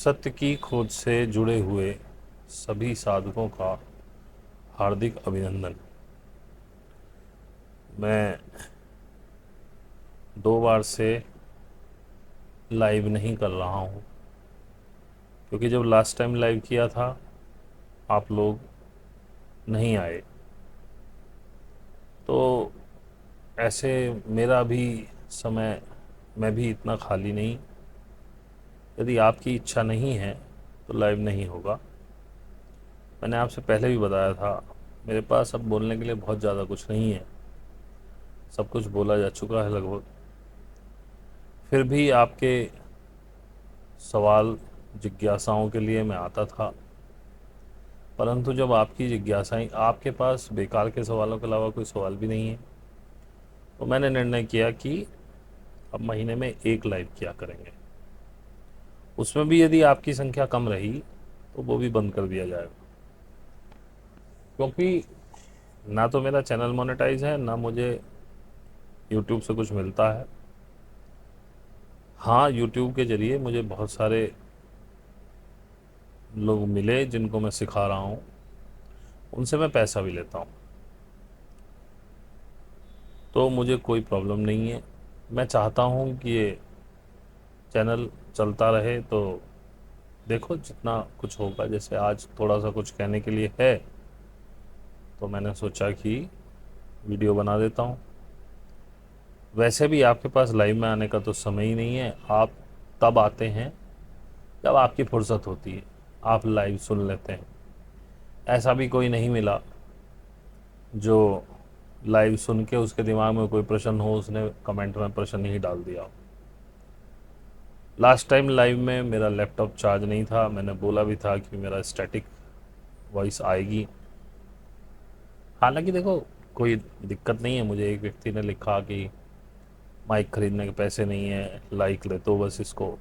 सत्य की खोज से जुड़े हुए सभी साधकों का हार्दिक अभिनंदन। मैं 2 बार से लाइव नहीं कर रहा हूँ क्योंकि जब लास्ट टाइम लाइव किया था आप लोग नहीं आए। तो ऐसे मेरा भी समय, मैं भी इतना खाली नहीं। यदि आपकी इच्छा नहीं है तो लाइव नहीं होगा। मैंने आपसे पहले भी बताया था, मेरे पास अब बोलने के लिए बहुत ज़्यादा कुछ नहीं है, सब कुछ बोला जा चुका है लगभग। फिर भी आपके सवाल जिज्ञासाओं के लिए मैं आता था, परंतु जब आपकी जिज्ञासाएं, आपके पास बेकार के सवालों के अलावा कोई सवाल भी नहीं है, तो मैंने निर्णय किया कि अब महीने में एक लाइव किया करेंगे। उसमें भी यदि आपकी संख्या कम रही तो वो भी बंद कर दिया जाएगा, क्योंकि ना तो मेरा चैनल मोनेटाइज है, ना मुझे यूट्यूब से कुछ मिलता है। हाँ, यूट्यूब के ज़रिए मुझे बहुत सारे लोग मिले जिनको मैं सिखा रहा हूँ, उनसे मैं पैसा भी लेता हूँ, तो मुझे कोई प्रॉब्लम नहीं है। मैं चाहता हूँ कि ये चैनल चलता रहे, तो देखो जितना कुछ होगा। जैसे आज थोड़ा सा कुछ कहने के लिए है, तो मैंने सोचा कि वीडियो बना देता हूँ। वैसे भी आपके पास लाइव में आने का तो समय ही नहीं है, आप तब आते हैं जब आपकी फुर्सत होती है, आप लाइव सुन लेते हैं। ऐसा भी कोई नहीं मिला जो लाइव सुन के उसके दिमाग में कोई प्रश्न हो, उसने कमेंट में प्रश्न ही डाल दिया हो। लास्ट टाइम लाइव में मेरा लैपटॉप चार्ज नहीं था, मैंने बोला भी था कि मेरा स्टैटिक वॉइस आएगी। हालांकि देखो, कोई दिक्कत नहीं है। मुझे एक व्यक्ति ने लिखा कि माइक खरीदने के पैसे नहीं है, लाइक ले तो बस इसको।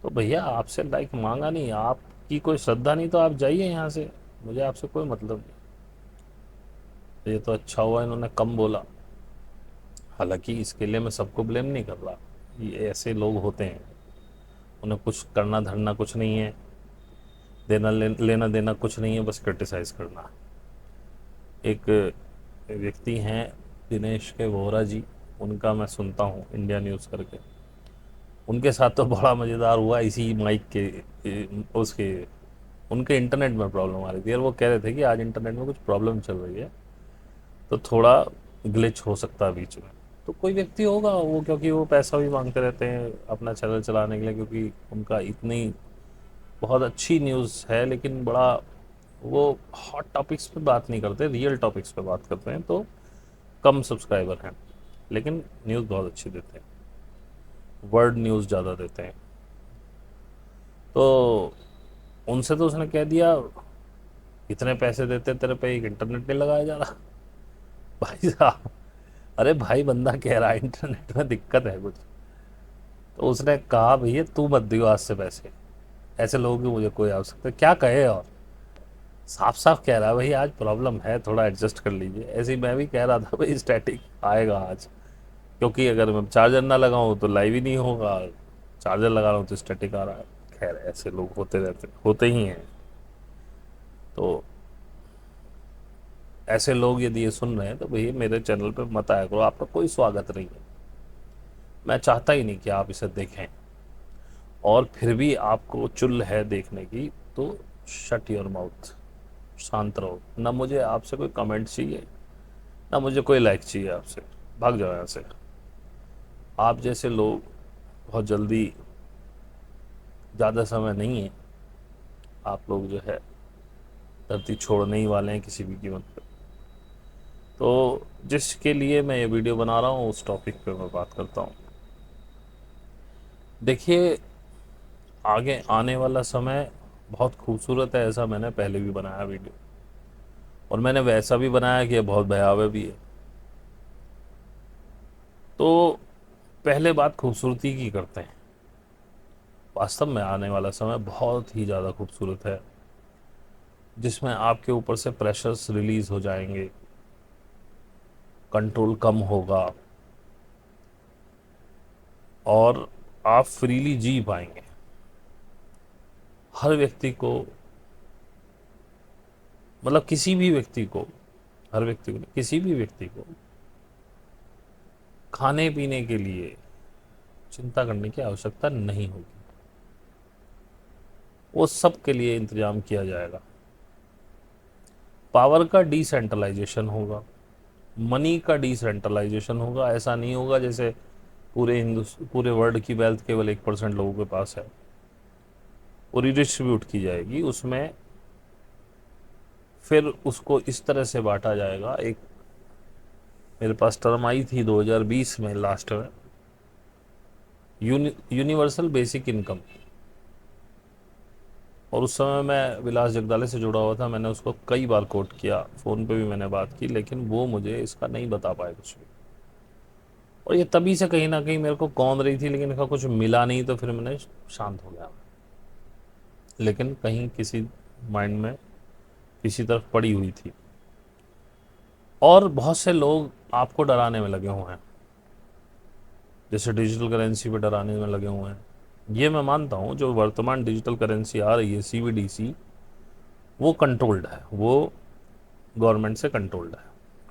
तो भैया, आपसे लाइक मांगा नहीं, आपकी कोई श्रद्धा नहीं तो आप जाइए यहाँ से, मुझे आपसे कोई मतलब नहीं। तो ये तो अच्छा हुआ इन्होंने कम बोला। हालांकि इसके लिए मैं सबको ब्लेम नहीं कर रहा, ये ऐसे लोग होते हैं, उन्हें कुछ करना धरना कुछ नहीं है, लेना देना कुछ नहीं है, बस क्रिटिसाइज करना। एक व्यक्ति हैं दिनेश के वोरा जी, उनका मैं सुनता हूँ इंडिया न्यूज़ करके। उनके साथ तो बड़ा मज़ेदार हुआ इसी माइक के उसके, उनके इंटरनेट में प्रॉब्लम आ रही थी और वो कह रहे थे कि आज इंटरनेट में कुछ प्रॉब्लम चल रही है, तो थोड़ा ग्लिच हो सकता है बीच में। तो कोई व्यक्ति होगा वो, क्योंकि वो पैसा भी मांगते रहते हैं अपना चैनल चलाने के लिए, क्योंकि उनका इतनी बहुत अच्छी न्यूज़ है, लेकिन बड़ा वो हॉट टॉपिक्स पे बात नहीं करते, रियल टॉपिक्स पे बात करते हैं, तो कम सब्सक्राइबर हैं, लेकिन न्यूज़ बहुत अच्छी देते हैं, वर्ल्ड न्यूज़ ज़्यादा देते हैं। तो उनसे तो उसने कह दिया, इतने पैसे देते तेरे पे एक इंटरनेट नहीं लगाया जा रहा। भाई साहब, अरे भाई, बंदा कह रहा है इंटरनेट में दिक्कत है कुछ, तो उसने कहा भैया तू मत दियो आज से पैसे, ऐसे लोगों की मुझे कोई आवश्यकता क्या कहे। और साफ साफ कह रहा है भाई आज प्रॉब्लम है, थोड़ा एडजस्ट कर लीजिए। ऐसे ही मैं भी कह रहा था भाई स्टैटिक आएगा आज, क्योंकि अगर मैं चार्जर ना लगाऊं तो लाइव ही नहीं होगा, चार्जर लगा रहा हूँ तो स्टैटिक आ रहा है। खैर, ऐसे लोग होते रहते, होते ही हैं। तो ऐसे लोग यदि ये सुन रहे हैं तो भैया मेरे चैनल पे मत आया करो, आपका कोई स्वागत नहीं है। मैं चाहता ही नहीं कि आप इसे देखें, और फिर भी आपको चुल है देखने की, तो शट योर माउथ, शांत रहो। ना मुझे आपसे कोई कमेंट चाहिए, ना मुझे कोई लाइक चाहिए आपसे, भाग जाओ यहाँ से। आप जैसे लोग बहुत जल्दी, ज़्यादा समय नहीं है, आप लोग जो है धरती छोड़ने ही वाले हैं किसी भी कीमत पर। तो जिसके लिए मैं ये वीडियो बना रहा हूँ उस टॉपिक पे मैं बात करता हूँ। देखिए, आगे आने वाला समय बहुत खूबसूरत है, ऐसा मैंने पहले भी बनाया वीडियो, और मैंने वैसा भी बनाया कि ये बहुत भयावह भी है। तो पहले बात खूबसूरती की करते हैं। वास्तव में आने वाला समय बहुत ही ज़्यादा खूबसूरत है, जिसमें आपके ऊपर से प्रेशर्स रिलीज़ हो जाएंगे, कंट्रोल कम होगा, और आप फ्रीली जी पाएंगे। हर व्यक्ति को, मतलब किसी भी व्यक्ति को, हर व्यक्ति को, किसी भी व्यक्ति को खाने पीने के लिए चिंता करने की आवश्यकता नहीं होगी। वो सब के लिए इंतजाम किया जाएगा। पावर का डिसेंट्रलाइजेशन होगा, मनी का डिसेंट्रलाइजेशन होगा। ऐसा नहीं होगा जैसे पूरे वर्ल्ड की वेल्थ केवल 1% लोगों के पास है, वो रिडिस्ट्रीब्यूट की जाएगी। उसमें फिर उसको इस तरह से बांटा जाएगा। एक मेरे पास टर्म आई थी 2020 में लास्ट में, यूनिवर्सल बेसिक इनकम, और उस समय मैं विलास जगदाले से जुड़ा हुआ था। मैंने उसको कई बार कोट किया, फ़ोन पे भी मैंने बात की, लेकिन वो मुझे इसका नहीं बता पाए कुछ भी। और ये तभी से कहीं ना कहीं मेरे को कौंध रही थी, लेकिन इसका कुछ मिला नहीं, तो फिर मैंने शांत हो गया। लेकिन कहीं किसी माइंड में किसी तरफ पड़ी हुई थी। और बहुत से लोग आपको डराने में लगे हुए हैं, जैसे डिजिटल करेंसी पे डराने में लगे हुए हैं। ये मैं मानता हूँ, जो वर्तमान डिजिटल करेंसी आ रही है CBDC, वो कंट्रोल्ड है, वो गवर्नमेंट से कंट्रोल्ड है,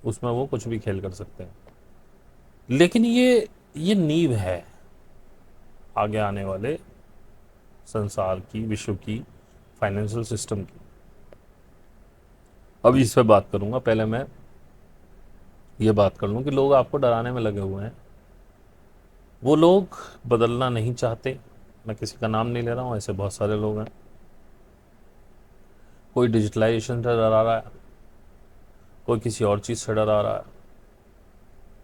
उसमें वो कुछ भी खेल कर सकते हैं। लेकिन ये नींव है आगे आने वाले संसार की, विश्व की फाइनेंशियल सिस्टम की। अब इस पे बात करूंगा। पहले मैं ये बात कर लूँ कि लोग आपको डराने में लगे हुए हैं। वो लोग बदलना नहीं चाहते। मैं किसी का नाम नहीं ले रहा हूँ, ऐसे बहुत सारे लोग हैं। कोई डिजिटलाइजेशन से डरा रहा है, कोई किसी और चीज़ से डरा रहा है,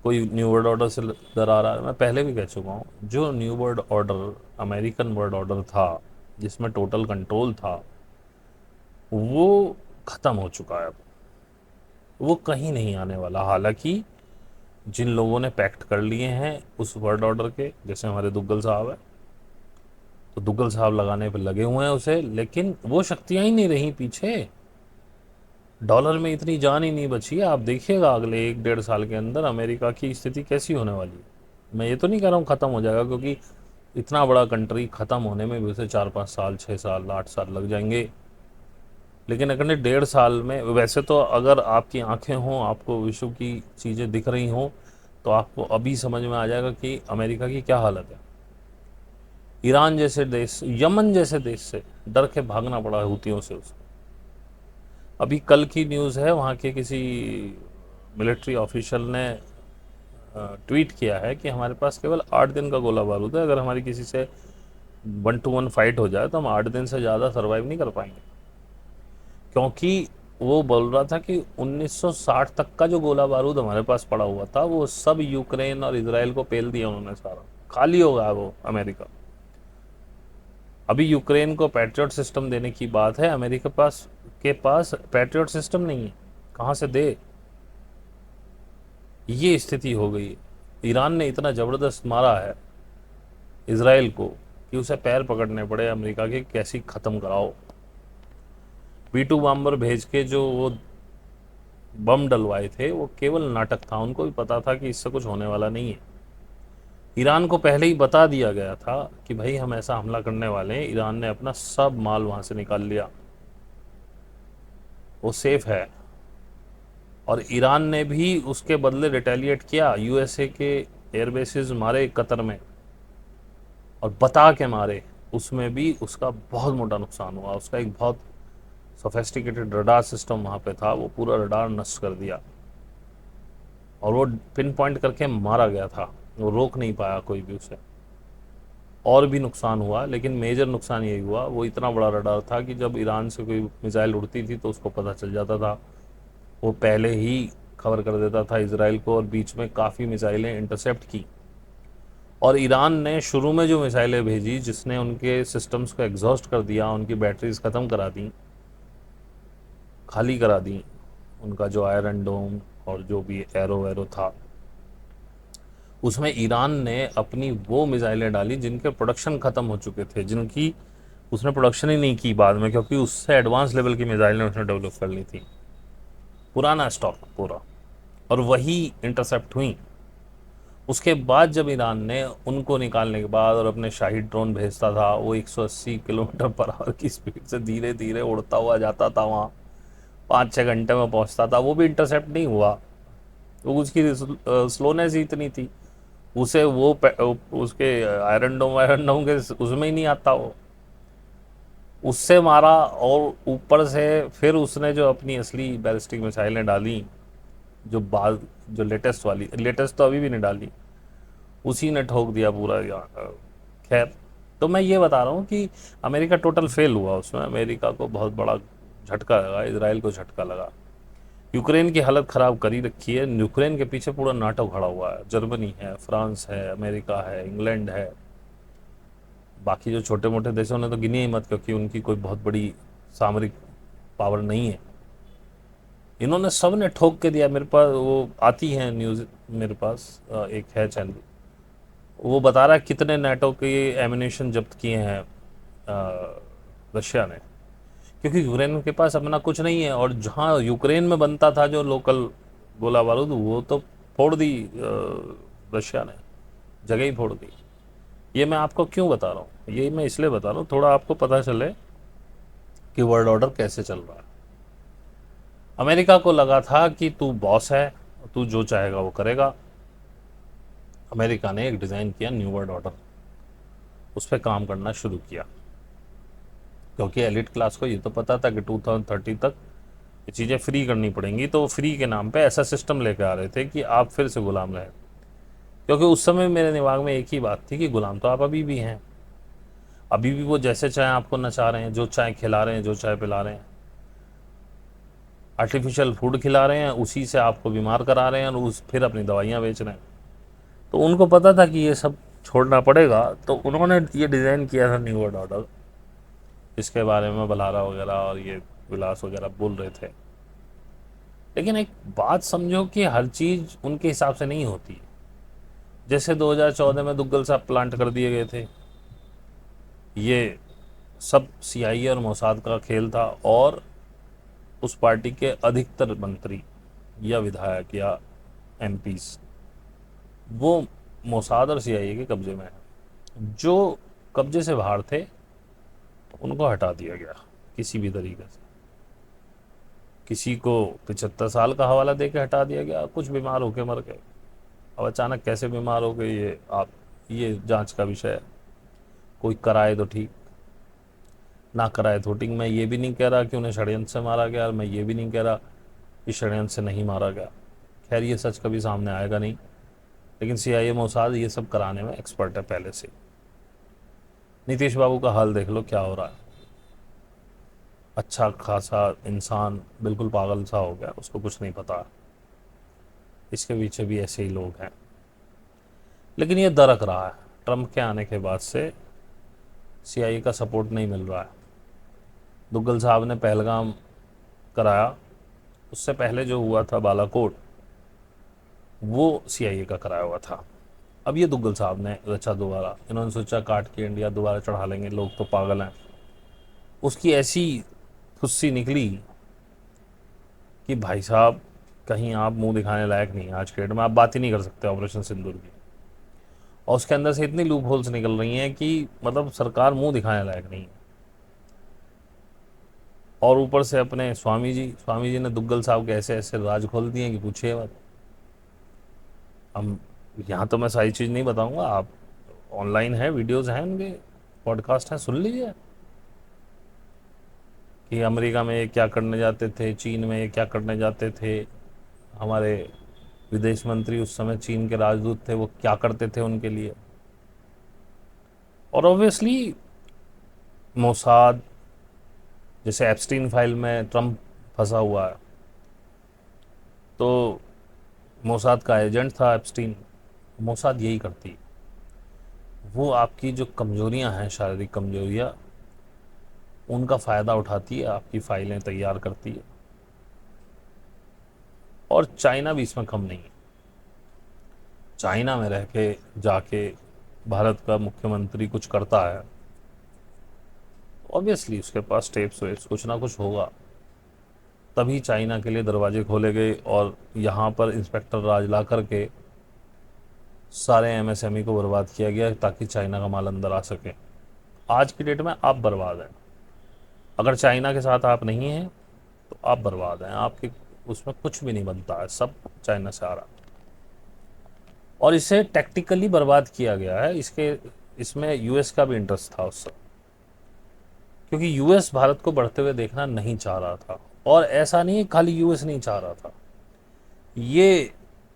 कोई न्यू वर्ल्ड ऑर्डर से डरा रहा है। मैं पहले भी कह चुका हूँ, जो new world order, American world order था, जिसमें टोटल कंट्रोल था, वो ख़त्म हो चुका है। अब वो कहीं नहीं आने वाला। हालांकि जिन लोगों ने पैक्ट कर लिए हैं उस वर्ल्ड ऑर्डर के, जैसे हमारे दुग्गल साहब है, तो दुग्गल साहब लगाने पे लगे हुए हैं उसे, लेकिन वो शक्तियां ही नहीं रही पीछे। डॉलर में इतनी जान ही नहीं बची है। आप देखिएगा अगले 1-1.5 साल के अंदर अमेरिका की स्थिति कैसी होने वाली है। मैं ये तो नहीं कह रहा हूँ ख़त्म हो जाएगा, क्योंकि इतना बड़ा कंट्री ख़त्म होने में भी उसे 4-5 साल, 6 साल, 8 साल लग जाएंगे। लेकिन अगले 1.5 साल में, वैसे तो अगर आपकी आंखें हों, आपको विश्व की चीज़ें दिख रही हों, तो आपको अभी समझ में आ जाएगा कि अमेरिका की क्या हालत है। ईरान जैसे देश, यमन जैसे देश से डर के भागना पड़ा हूतियों से उसे। अभी कल की न्यूज़ है, वहाँ के किसी मिलिट्री ऑफिशियल ने ट्वीट किया है कि हमारे पास केवल 8 दिन का गोला बारूद है। अगर हमारी किसी से 1-to-1 फाइट हो जाए तो हम 8 दिन से ज़्यादा सर्वाइव नहीं कर पाएंगे। क्योंकि वो बोल रहा था कि 1960 तक का जो गोला बारूद हमारे पास पड़ा हुआ था, वो सब यूक्रेन और इसराइल को पेल दिया उन्होंने, सारा खाली हो गया वो अमेरिका। अभी यूक्रेन को पैट्रियट सिस्टम देने की बात है, अमेरिका के पास पैट्रियट सिस्टम नहीं है, कहाँ से दे। ये स्थिति हो गई। ईरान ने इतना ज़बरदस्त मारा है इसराइल को कि उसे पैर पकड़ने पड़े अमेरिका के, कैसी ख़त्म कराओ। B-2 बॉम्बर भेज के जो वो बम डलवाए थे, वो केवल नाटक था। उनको भी पता था कि इससे कुछ होने वाला नहीं है। ईरान को पहले ही बता दिया गया था कि भाई हम ऐसा हमला करने वाले हैं। ईरान ने अपना सब माल वहाँ से निकाल लिया, वो सेफ है। और ईरान ने भी उसके बदले रिटेलिएट किया। USA के एयरबेसेस मारे कतर में, और बता के मारे। उसमें भी उसका बहुत मोटा नुकसान हुआ। उसका एक बहुत सोफेस्टिकेटेड रडार सिस्टम वहाँ पे था, वो पूरा रडार नष्ट कर दिया, और वो पिन पॉइंट करके मारा गया था। वो रोक नहीं पाया कोई भी उसे। और भी नुकसान हुआ, लेकिन मेजर नुकसान यही हुआ, वो इतना बड़ा रडार था कि जब ईरान से कोई मिसाइल उड़ती थी तो उसको पता चल जाता था। वो पहले ही खबर कर देता था इसराइल को, और बीच में काफ़ी मिसाइलें इंटरसेप्ट की। और ईरान ने शुरू में जो मिसाइलें भेजी, जिसने उनके सिस्टम्स को एग्जॉस्ट कर दिया, उनकी बैटरीज ख़त्म करा दी, खाली करा दी, उनका जो आयरन डोम और जो भी एरो वैरो था, उसमें ईरान ने अपनी वो मिसाइलें डाली जिनके प्रोडक्शन ख़त्म हो चुके थे, जिनकी उसने प्रोडक्शन ही नहीं की बाद में, क्योंकि उससे एडवांस लेवल की मिसाइलें उसने डेवलप कर ली थी, पुराना स्टॉक पूरा। और वही इंटरसेप्ट हुई। उसके बाद जब ईरान ने उनको निकालने के बाद और अपने शाही ड्रोन भेजता था, वो 180 किलोमीटर पर आवर की स्पीड से धीरे धीरे उड़ता हुआ जाता था, वहाँ 5-6 घंटे में पहुँचता था, वो भी इंटरसेप्ट नहीं हुआ। तो उसकी स्लोनेस ही इतनी थी, उसे वो उसके आयरन डोम के उसमें ही नहीं आता वो, उससे मारा। और ऊपर से फिर उसने जो अपनी असली बैलिस्टिक मिसाइलें डाली, जो बाद जो लेटेस्ट वाली, लेटेस्ट तो अभी भी नहीं डाली, उसी ने ठोक दिया पूरा खैर, तो मैं ये बता रहा हूँ कि अमेरिका टोटल फेल हुआ उसमें। अमेरिका को बहुत बड़ा झटका लगा, इसराइल को झटका लगा। यूक्रेन की हालत ख़राब करी रखी है। यूक्रेन के पीछे पूरा नाटो खड़ा हुआ है, जर्मनी है, फ्रांस है, अमेरिका है, इंग्लैंड है। बाकी जो छोटे मोटे देशों ने तो गिने ही मत, क्योंकि उनकी कोई बहुत बड़ी सामरिक पावर नहीं है। इन्होंने सब ने ठोक के दिया। मेरे पास वो आती है न्यूज़, मेरे पास एक है चैनल, वो बता रहा है कितने नाटो के एमिनेशन जब्त किए हैं रशिया ने, क्योंकि यूक्रेन के पास अपना कुछ नहीं है। और जहाँ यूक्रेन में बनता था जो लोकल गोला बारूद, वो तो फोड़ दी रशिया ने, जगह ही फोड़ दी। ये मैं आपको क्यों बता रहा हूँ, ये मैं इसलिए बता रहा हूँ थोड़ा आपको पता चले कि वर्ल्ड ऑर्डर कैसे चल रहा है। अमेरिका को लगा था कि तू बॉस है, तू जो चाहेगा वो करेगा। अमेरिका ने एक डिज़ाइन किया न्यू वर्ल्ड ऑर्डर, उस पर काम करना शुरू किया, क्योंकि एलिट क्लास को ये तो पता था कि 2030 तक ये चीज़ें फ्री करनी पड़ेंगी। तो फ्री के नाम पे ऐसा सिस्टम लेके आ रहे थे कि आप फिर से गुलाम रहे। क्योंकि उस समय मेरे दिमाग में एक ही बात थी कि गुलाम तो आप अभी भी हैं, अभी भी वो जैसे चाहे आपको नचा रहे हैं, जो चाहे खिला रहे हैं, जो चाहे पिला रहे हैं, आर्टिफिशियल फूड खिला रहे हैं, उसी से आपको बीमार करा रहे हैं और उस फिर अपनी दवाइयाँ बेच रहे हैं। तो उनको पता था कि ये सब छोड़ना पड़ेगा, तो उन्होंने ये डिज़ाइन किया था न्यू वर्ल्ड ऑर्डर, इसके बारे में बलारा वगैरह और ये विलास वगैरह बोल रहे थे। लेकिन एक बात समझो कि हर चीज़ उनके हिसाब से नहीं होती। जैसे 2014 में दुग्गल साहब प्लांट कर दिए गए थे, ये सब सीआईए और मोसाद का खेल था, और उस पार्टी के अधिकतर मंत्री या विधायक या एमपीज वो मोसाद और सीआईए के कब्जे में है। जो कब्जे से बाहर थे उनको हटा दिया गया किसी भी तरीके से। किसी को 75 साल का हवाला दे के हटा दिया गया, कुछ बीमार होके मर गए। अब अचानक कैसे बीमार हो गए ये जांच का विषय है। कोई कराए तो ठीक, ना कराए तो ठीक। मैं ये भी नहीं कह रहा कि उन्हें षड्यंत्र से मारा गया, और मैं ये भी नहीं कह रहा कि षड्यंत्र से नहीं मारा गया। खैर ये सच कभी सामने आएगा नहीं, लेकिन सीआईए मोसाद ये सब कराने में एक्सपर्ट है पहले से। नीतीश बाबू का हाल देख लो क्या हो रहा है। अच्छा खासा इंसान बिल्कुल पागल सा हो गया, उसको कुछ नहीं पता। इसके पीछे भी ऐसे ही लोग हैं। लेकिन ये दरक रहा है, ट्रंप के आने के बाद से सीआईए का सपोर्ट नहीं मिल रहा है। दुग्गल साहब ने पहलगाम कराया, उससे पहले जो हुआ था बालाकोट, वो सीआईए का कराया हुआ था। अब ये दुग्गल साहब ने रचा दोबारा, इन्होंने सोचा काट के इंडिया दोबारा चढ़ा लेंगे, लोग तो पागल हैं। उसकी ऐसी फुस्सी निकली कि भाई साहब कहीं आप मुंह दिखाने लायक नहीं, आज के डेट में आप बात ही नहीं कर सकते ऑपरेशन सिंदूर की। और उसके अंदर से इतनी लूप होल्स निकल रही हैं कि मतलब सरकार मुंह दिखाने लायक नहीं है। और ऊपर से अपने स्वामी जी ने दुग्गल साहब के ऐसे ऐसे राज खोल दिए कि पूछिए मत। हम यहाँ तो मैं सारी चीज़ नहीं बताऊंगा, आप ऑनलाइन है, वीडियोज़ हैं उनके, पॉडकास्ट हैं, सुन लीजिए कि अमेरिका में ये क्या करने जाते थे, चीन में ये क्या करने जाते थे। हमारे विदेश मंत्री उस समय चीन के राजदूत थे, वो क्या करते थे उनके लिए। और ऑब्वियसली मोसाद, जैसे एप्स्टीन फाइल में ट्रंप फंसा हुआ है, तो मोसाद का एजेंट था एप्स्टीन। मोसाद यही करती है, वो आपकी जो कमजोरियां हैं, शारीरिक कमजोरियां, उनका फ़ायदा उठाती है, आपकी फ़ाइलें तैयार करती है। और चाइना भी इसमें कम नहीं है। चाइना में रह के जाके भारत का मुख्यमंत्री कुछ करता है, ऑब्वियसली उसके पास स्टेप्स वेप्स कुछ ना कुछ होगा, तभी चाइना के लिए दरवाजे खोले गए। और यहाँ पर इंस्पेक्टर राज ला करके सारे एमएसएमई को बर्बाद किया गया ताकि चाइना का माल अंदर आ सके। आज की डेट में आप बर्बाद हैं। अगर चाइना के साथ आप नहीं हैं तो आप बर्बाद हैं। आपके उसमें कुछ भी नहीं बनता है, सब चाइना से आ रहा। और इसे टैक्टिकली बर्बाद किया गया है। इसके इसमें यूएस का भी इंटरेस्ट था उस समय, क्योंकि यूएस भारत को बढ़ते हुए देखना नहीं चाह रहा था। और ऐसा नहीं खाली यूएस नहीं चाह रहा था, ये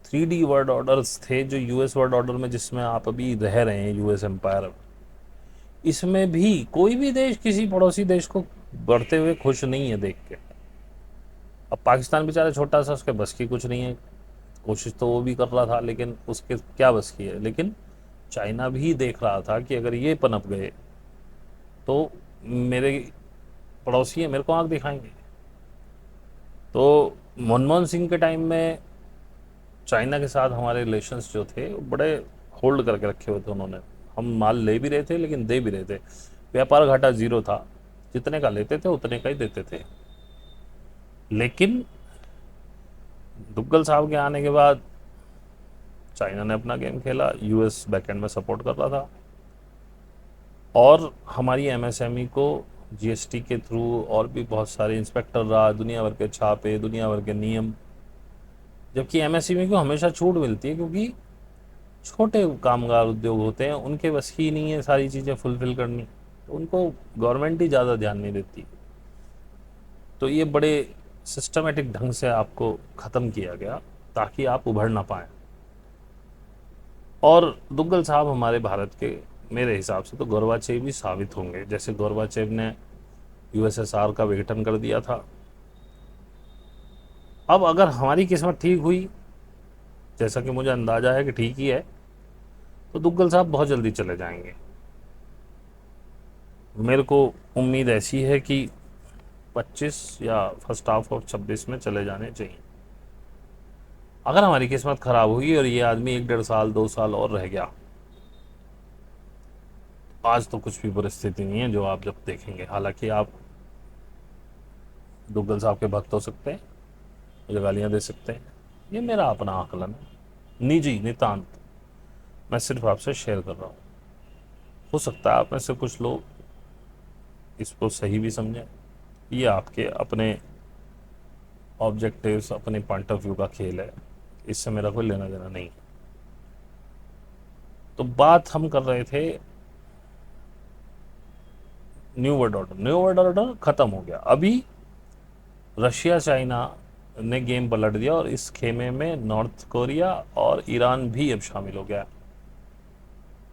3D वर्ल्ड ऑर्डर्स थे जो यूएस वर्ल्ड ऑर्डर में, जिसमें आप अभी रह रहे हैं यूएस एम्पायर, इसमें भी कोई भी देश किसी पड़ोसी देश को बढ़ते हुए खुश नहीं है देख के। अब पाकिस्तान बेचारा छोटा सा, उसके बस की कुछ नहीं है। कोशिश तो वो भी कर रहा था, लेकिन उसके क्या बस की है। लेकिन चाइना भी देख रहा था कि अगर ये पनप गए तो मेरे पड़ोसी है, मेरे को आंख दिखाएंगे। तो मनमोहन सिंह के टाइम में चाइना के साथ हमारे रिलेशंस जो थे वो बड़े होल्ड करके रखे हुए थे उन्होंने। हम माल ले भी रहे थे लेकिन दे भी रहे थे। व्यापार घाटा जीरो था, जितने का लेते थे उतने का ही देते थे। लेकिन दुग्गल साहब के आने के बाद चाइना ने अपना गेम खेला, यूएस बैकएंड में सपोर्ट कर रहा था, और हमारी एमएसएमई को जीएसटी के थ्रू और भी बहुत सारे इंस्पेक्टर रहा, दुनिया भर के छापे, दुनिया भर के नियम। जबकि एमएसएमई को हमेशा छूट मिलती है, क्योंकि छोटे कामगार उद्योग होते हैं, उनके बस की नहीं है सारी चीज़ें फुलफिल करनी, तो उनको गवर्नमेंट ही ज़्यादा ध्यान नहीं देती। तो ये बड़े सिस्टमेटिक ढंग से आपको ख़त्म किया गया ताकि आप उभर ना पाएँ। और दुग्गल साहब हमारे भारत के, मेरे हिसाब से तो गोरबाचेव भी साबित होंगे। जैसे गोरबाचेव ने यूएसएसआर का विघटन कर दिया था। अब अगर हमारी किस्मत ठीक हुई, जैसा कि मुझे अंदाज़ा है कि ठीक ही है, तो दुग्गल साहब बहुत जल्दी चले जाएंगे। मेरे को उम्मीद ऐसी है कि 25 या फर्स्ट हाफ ऑफ 26 में चले जाने चाहिए। अगर हमारी किस्मत खराब हुई और ये आदमी 1-1.5 साल 2 साल और रह गया, आज तो कुछ भी परिस्थिति नहीं है जो आप जब देखेंगे। हालांकि आप दुग्गल साहब के भक्त हो सकते हैं, मुझे गालियाँ दे सकते हैं, ये मेरा अपना आकलन है, निजी नितांत। मैं सिर्फ आपसे शेयर कर रहा हूँ। हो सकता है आप में से कुछ लोग इसको सही भी समझें। ये आपके अपने ऑब्जेक्टिव्स, अपने पॉइंट ऑफ व्यू का खेल है, इससे मेरा कोई लेना देना नहीं। तो बात हम कर रहे थे new world order. New world order खत्म हो गया। अभी रशिया चाइना ने गेम पलट दिया, और इस खेमे में नॉर्थ कोरिया और ईरान भी अब शामिल हो गया।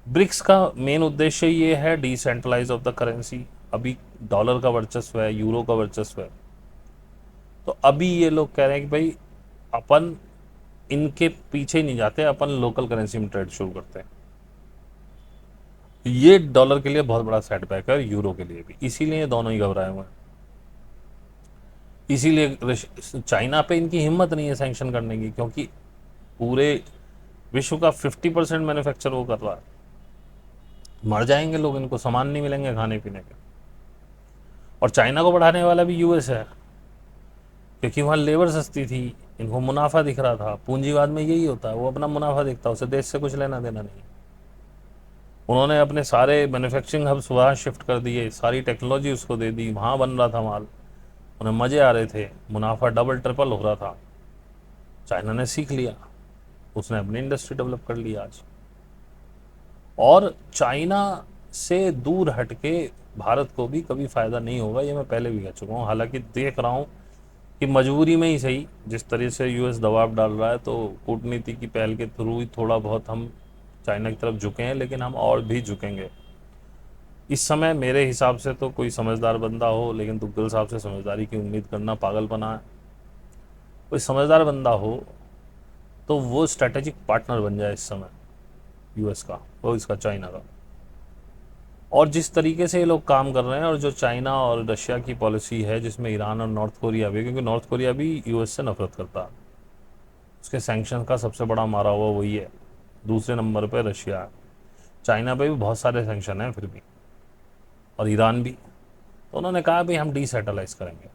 ब्रिक्स का मेन उद्देश्य ये है डिसेंट्रलाइज ऑफ द करेंसी। अभी डॉलर का वर्चस्व है, यूरो का वर्चस्व है। तो अभी ये लोग कह रहे हैं कि भाई अपन इनके पीछे ही नहीं जाते, अपन लोकल करेंसी में ट्रेड शुरू करते हैं। ये डॉलर के लिए बहुत बड़ा सेटबैक है, यूरो के लिए भी। इसीलिए दोनों ही घबराए हुए हैं। इसीलिए चाइना पे इनकी हिम्मत नहीं है सैंक्शन करने की, क्योंकि पूरे विश्व का 50% मैन्युफैक्चर वो कर रहा है। मर जाएंगे लोग, इनको सामान नहीं मिलेंगे खाने पीने के। और चाइना को बढ़ाने वाला भी यूएस है, क्योंकि वहाँ लेबर सस्ती थी, इनको मुनाफा दिख रहा था। पूंजीवाद में यही होता है, वो अपना मुनाफा देखता है, उसे देश से कुछ लेना देना नहीं। उन्होंने अपने सारे मैन्युफैक्चरिंग हब्स वहाँ शिफ्ट कर दिए, सारी टेक्नोलॉजी उसको दे दी, वहाँ बन रहा था माल, उन्हें मज़े आ रहे थे, मुनाफा डबल ट्रिपल हो रहा था। चाइना ने सीख लिया, उसने अपनी इंडस्ट्री डेवलप कर ली आज। और चाइना से दूर हटके भारत को भी कभी फ़ायदा नहीं होगा, ये मैं पहले भी कह चुका हूँ। हालांकि देख रहा हूँ कि मजबूरी में ही सही, जिस तरह से यूएस दबाव डाल रहा है, तो कूटनीति की पहल के थ्रू ही थोड़ा बहुत हम चाइना की तरफ झुके हैं, लेकिन हम और भी झुकेंगे। इस समय मेरे हिसाब से तो कोई समझदार बंदा हो, लेकिन दुग्गल साहब से समझदारी की उम्मीद करना पागलपना है। कोई समझदार बंदा हो तो वो स्ट्रेटेजिक पार्टनर बन जाए इस समय यूएस का, वो इसका चाइना का। और जिस तरीके से ये लोग काम कर रहे हैं, और जो चाइना और रशिया की पॉलिसी है, जिसमें ईरान और नॉर्थ कोरिया भी, क्योंकि नॉर्थ कोरिया भी यूएस से नफरत करता है, उसके सैंक्शन का सबसे बड़ा मारा हुआ वही है। दूसरे नंबर पे रशिया है। चाइना पे भी बहुत सारे सैंक्शन हैं फिर भी, और ईरान भी। तो उन्होंने कहा भाई हम डीसेटलाइज करेंगे।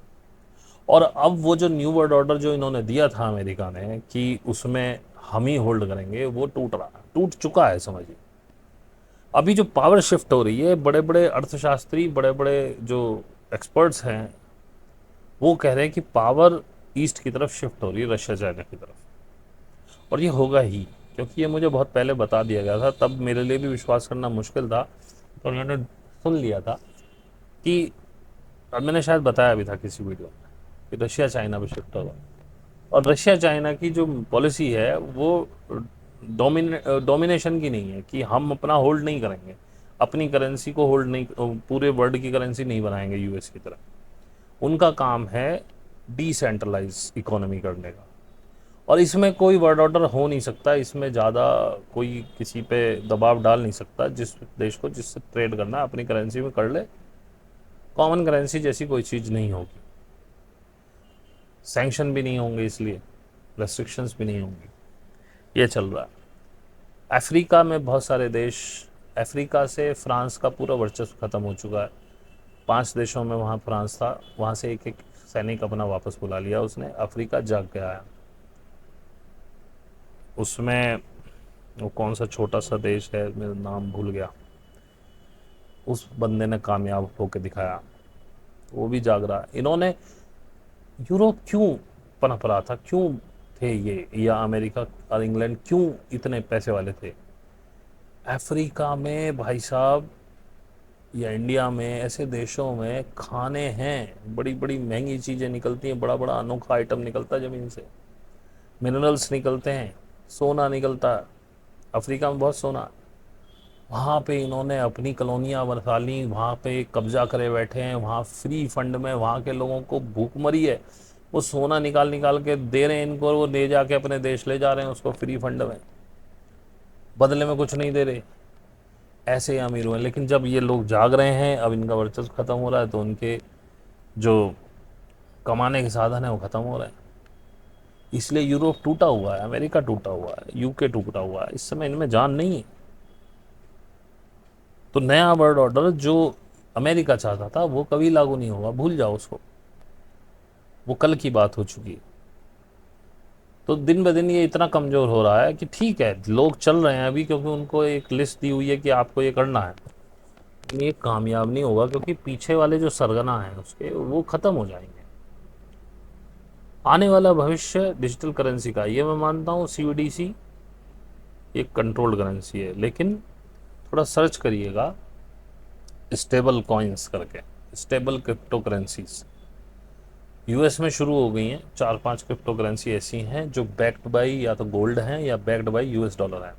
और अब वो जो न्यू वर्ल्ड ऑर्डर जो इन्होंने दिया था अमेरिका ने कि उसमें हम ही होल्ड करेंगे, वो टूट रहा है। टूट चुका है समझिए। अभी जो पावर शिफ्ट हो रही है, बड़े बड़े अर्थशास्त्री, बड़े बड़े जो एक्सपर्ट्स हैं, वो कह रहे हैं कि पावर ईस्ट की तरफ शिफ्ट हो रही है, रशिया चाइना की तरफ। और ये होगा ही, क्योंकि ये मुझे बहुत पहले बता दिया गया था, तब मेरे लिए भी विश्वास करना मुश्किल था, तो मैंने सुन लिया था कि, और मैंने शायद बताया भी था किसी वीडियो में, कि रशिया चाइना पे शिफ्ट होगा। और रशिया चाइना की जो पॉलिसी है वो डोमिनेशन की नहीं है, कि हम अपना होल्ड नहीं करेंगे, अपनी करेंसी को होल्ड नहीं, पूरे वर्ल्ड की करेंसी नहीं बनाएंगे यूएस की तरह। उनका काम है डिसेंट्रलाइज इकोनॉमी करने का। और इसमें कोई वर्ड ऑर्डर हो नहीं सकता, इसमें ज़्यादा कोई किसी पे दबाव डाल नहीं सकता। जिस देश को जिससे ट्रेड करना है अपनी करेंसी में कर ले, कॉमन करेंसी जैसी कोई चीज़ नहीं होगी, सैंक्शन भी नहीं होंगे, इसलिए रेस्ट्रिक्शंस भी नहीं होंगी। ये चल रहा है। अफ्रीका में बहुत सारे देश, अफ्रीका से फ्रांस का पूरा वर्चस्व ख़त्म हो चुका है। 5 देशों में वहाँ फ्रांस था, वहाँ से एक एक सैनिक अपना वापस बुला लिया उसने। अफ्रीका जाग गया है। उसमें वो कौन सा छोटा सा देश है, मेरा नाम भूल गया, उस बंदे ने कामयाब होकर दिखाया, वो भी जाग रहा है। इन्होंने, यूरोप क्यों पनप रहा था, क्यों थे ये, या अमेरिका और इंग्लैंड क्यों इतने पैसे वाले थे? अफ्रीका में भाई साहब, या इंडिया में, ऐसे देशों में खाने हैं, बड़ी बड़ी महंगी चीज़ें निकलती हैं, बड़ा बड़ा अनोखा आइटम निकलता है ज़मीन से, मिनरल्स निकलते हैं, सोना निकलता है। अफ्रीका में बहुत सोना। वहाँ पे इन्होंने अपनी कॉलोनियाँ बसा ली, वहाँ पे कब्जा करे बैठे हैं, वहाँ फ्री फंड में वहाँ के लोगों को भूखमरी है, वो सोना निकाल निकाल के दे रहे हैं इनको, और वो ले जाके अपने देश ले जा रहे हैं उसको फ्री फंड में, बदले में कुछ नहीं दे रहे। ऐसे ही अमीर हुए। लेकिन जब ये लोग जाग रहे हैं, अब इनका वर्चस्व खत्म हो रहा है, तो उनके जो कमाने के साधन है वो खत्म हो रहे हैं। इसलिए यूरोप टूटा हुआ है, अमेरिका टूटा हुआ है, यूके टूटा हुआ है, इस समय इनमें जान नहीं है। तो नया वर्ल्ड ऑर्डर जो अमेरिका चाहता था वो कभी लागू नहीं होगा, भूल जाओ उसको, वो कल की बात हो चुकी है। तो दिन ब दिन ये इतना कमज़ोर हो रहा है कि ठीक है, लोग चल रहे हैं अभी, क्योंकि उनको एक लिस्ट दी हुई है कि आपको ये करना है, लेकिन ये कामयाब नहीं होगा, क्योंकि पीछे वाले जो सरगना हैं उसके, वो ख़त्म हो जाएंगे। आने वाला भविष्य डिजिटल करेंसी का, ये मैं मानता हूँ CBDC एक कंट्रोल्ड करेंसी है, लेकिन थोड़ा सर्च करिएगा स्टेबल कॉइन्स करके, स्टेबल क्रिप्टो करेंसीज यूएस में शुरू हो गई हैं। 4-5 क्रिप्टो करेंसी ऐसी हैं जो बैक्ड बाई या तो गोल्ड हैं या बैक्ड बाई यूएस डॉलर हैं।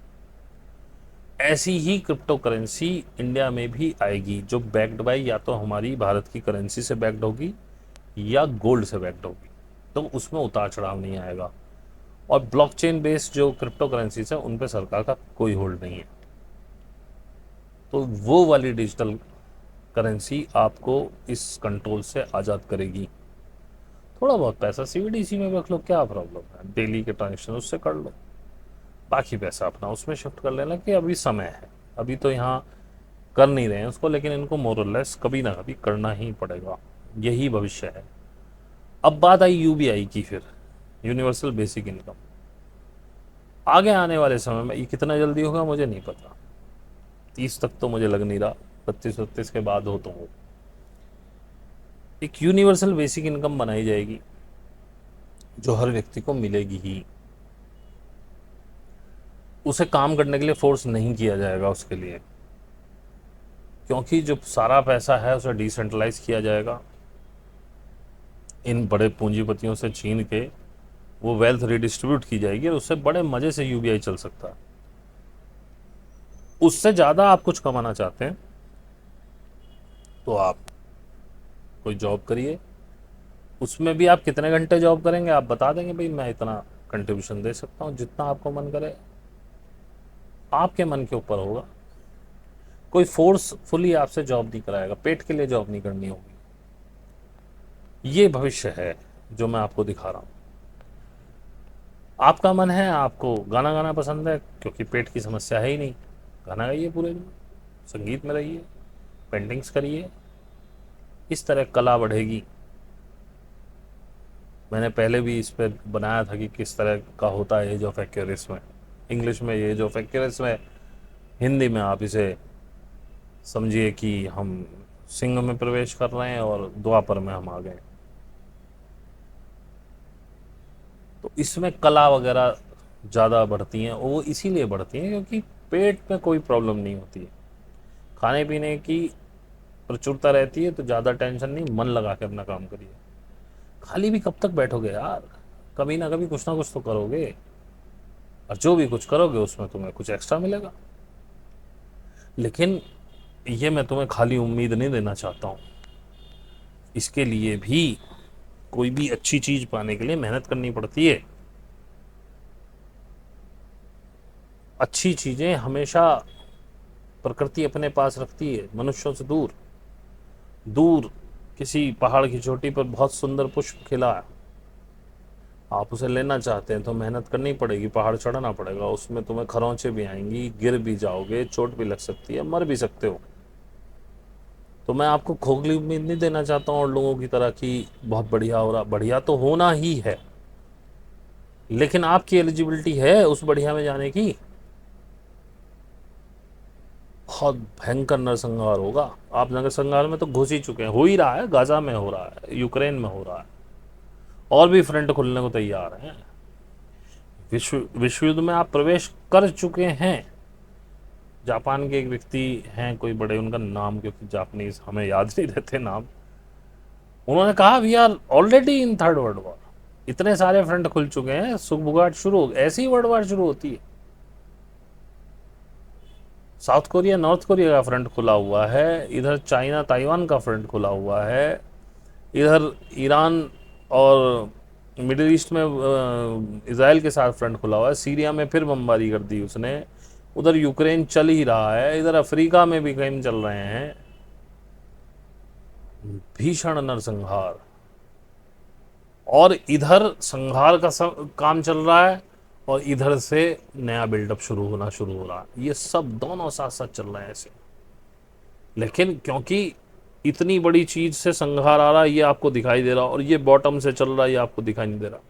ऐसी ही क्रिप्टो करेंसी इंडिया में भी आएगी, जो बैक्ड बाई या तो हमारी भारत की करेंसी से बैक्ड होगी या गोल्ड से बैक्ड होगी, तो उसमें उतार चढ़ाव नहीं आएगा। और ब्लॉकचेन बेस्ड जो क्रिप्टो करेंसीज है, उन पर सरकार का कोई होल्ड नहीं है। तो वो वाली डिजिटल करेंसी आपको इस कंट्रोल से आज़ाद करेगी। थोड़ा बहुत पैसा CBDC में रख लो, क्या प्रॉब्लम है, डेली के ट्रांजेक्शन उससे कर लो, बाकी पैसा अपना उसमें शिफ्ट कर लेना, कि अभी समय है, अभी तो यहाँ कर नहीं रहे हैं उसको, लेकिन इनको मोरलेस कभी ना कभी करना ही पड़ेगा, यही भविष्य है। अब बात आई UBI की, फिर यूनिवर्सल बेसिक इनकम। आगे आने वाले समय में ये कितना जल्दी होगा मुझे नहीं पता, 30 तक तो मुझे लग नहीं रहा, 32-32 के बाद हो तो हो। एक यूनिवर्सल बेसिक इनकम बनाई जाएगी जो हर व्यक्ति को मिलेगी ही। उसे काम करने के लिए फोर्स नहीं किया जाएगा उसके लिए, क्योंकि जो सारा पैसा है उसे डिसेंट्रलाइज किया जाएगा, इन बड़े पूंजीपतियों से छीन के वो वेल्थ रिडिस्ट्रीब्यूट की जाएगी, और उससे बड़े मज़े से UBI चल सकता है। उससे ज़्यादा आप कुछ कमाना चाहते हैं तो आप कोई जॉब करिए, उसमें भी आप कितने घंटे जॉब करेंगे आप बता देंगे, भाई मैं इतना कंट्रीब्यूशन दे सकता हूँ, जितना आपको मन करे, आपके मन के ऊपर होगा। कोई फोर्सफुली आपसे जॉब नहीं कराएगा, पेट के लिए जॉब नहीं करनी होगी। ये भविष्य है जो मैं आपको दिखा रहा हूँ। आपका मन है, आपको गाना गाना पसंद है, क्योंकि पेट की समस्या है ही नहीं, गाना गाइए पूरे दिन, संगीत में रहिए, पेंटिंग्स करिए, इस तरह कला बढ़ेगी। मैंने पहले भी इस पर बनाया था कि किस तरह का होता है एज ऑफ एक्वेरियस में, इंग्लिश में ये जो फैक्टर्स में, हिंदी में आप इसे समझिए कि हम सिंह में प्रवेश कर रहे हैं और द्वापर में हम आ गए। तो इसमें कला वगैरह ज़्यादा बढ़ती हैं, वो इसीलिए बढ़ती हैं क्योंकि पेट में कोई प्रॉब्लम नहीं होती है, खाने पीने की प्रचुरता रहती है, तो ज़्यादा टेंशन नहीं, मन लगा के अपना काम करिए। खाली भी कब तक बैठोगे यार, कभी ना कभी कुछ ना कुछ तो करोगे, और जो भी कुछ करोगे उसमें तुम्हें कुछ एक्स्ट्रा मिलेगा। लेकिन ये मैं तुम्हें खाली उम्मीद नहीं देना चाहता हूँ, इसके लिए भी कोई भी अच्छी चीज़ पाने के लिए मेहनत करनी पड़ती है। अच्छी चीज़ें हमेशा प्रकृति अपने पास रखती है, मनुष्यों से दूर दूर। किसी पहाड़ की चोटी पर बहुत सुंदर पुष्प खिला है, आप उसे लेना चाहते हैं तो मेहनत करनी पड़ेगी, पहाड़ चढ़ना पड़ेगा, उसमें तुम्हें खरोंचे भी आएंगी, गिर भी जाओगे, चोट भी लग सकती है, मर भी सकते हो। तो मैं आपको खोखली उम्मीद नहीं देना चाहता हूँ और लोगों की तरह कि बहुत बढ़िया हो रहा, बढ़िया तो होना ही है, लेकिन आपकी एलिजिबिलिटी है उस बढ़िया में जाने की। बहुत भयंकर नरसंहार होगा, आप नरसंहार में तो घुस ही चुके हैं, हो ही रहा है, गाजा में हो रहा है, यूक्रेन में हो रहा है, और भी फ्रंट खुलने को तैयार हैं। विश्व युद्ध में आप प्रवेश कर चुके हैं। जापान के एक व्यक्ति हैं कोई बड़े, उनका नाम, क्योंकि जापानीज हमें याद नहीं रहते नाम, उन्होंने कहा we are already in third world war. इतने सारे फ्रंट खुल चुके हैं, सुखबुगाहट शुरू, ऐसी ही वर्ल्ड वॉर शुरू होती है। साउथ कोरिया नॉर्थ कोरिया का फ्रंट खुला हुआ है, इधर चाइना ताइवान का फ्रंट खुला हुआ है, इधर ईरान और मिडिल ईस्ट में इसराइल के साथ फ्रंट खुला हुआ है, सीरिया में फिर बमबारी कर दी उसने, उधर यूक्रेन चल ही रहा है, इधर अफ्रीका में भी गेम चल रहे हैं। भीषण नरसंहार, और इधर संहार का काम चल रहा है, और इधर से नया बिल्डअप शुरू हो रहा है। ये सब दोनों साथ साथ चल रहे हैं ऐसे। लेकिन क्योंकि इतनी बड़ी चीज से संहार आ रहा है, ये आपको दिखाई दे रहा, और ये बॉटम से चल रहा है, ये आपको दिखाई नहीं दे रहा।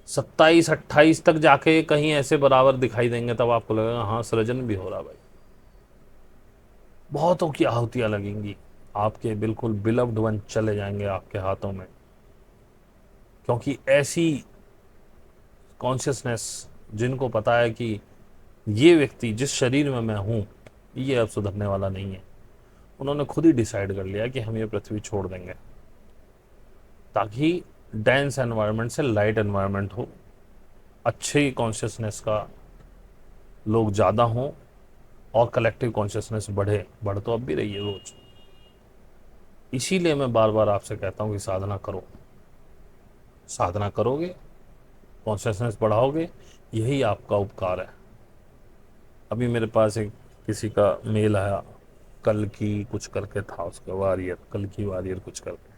27-28 तक जाके कहीं ऐसे बराबर दिखाई देंगे, तब आपको लगेगा हाँ सृजन भी हो रहा भाई। बहुतों की आहुतियां लगेंगी, आपके बिल्कुल बिलव्ड वन चले जाएंगे आपके हाथों में, क्योंकि ऐसी कॉन्शियसनेस, जिनको पता है कि ये व्यक्ति जिस शरीर में मैं हूँ ये अब सुधरने वाला नहीं है, उन्होंने खुद ही डिसाइड कर लिया कि हम ये पृथ्वी छोड़ देंगे, ताकि डेंस एनवायरनमेंट से लाइट एनवायरनमेंट हो, अच्छी कॉन्शियसनेस का लोग ज़्यादा हों, और कलेक्टिव कॉन्शियसनेस बढ़ तो अब भी रही है रोज। इसीलिए मैं बार बार आपसे कहता हूँ कि साधना करो, साधना करोगे, कॉन्शियसनेस बढ़ाओगे, यही आपका उपकार है। अभी मेरे पास एक किसी का मेल आया, कल की कुछ करके था उसका, वॉरियर, कल की वॉरियर कुछ करके,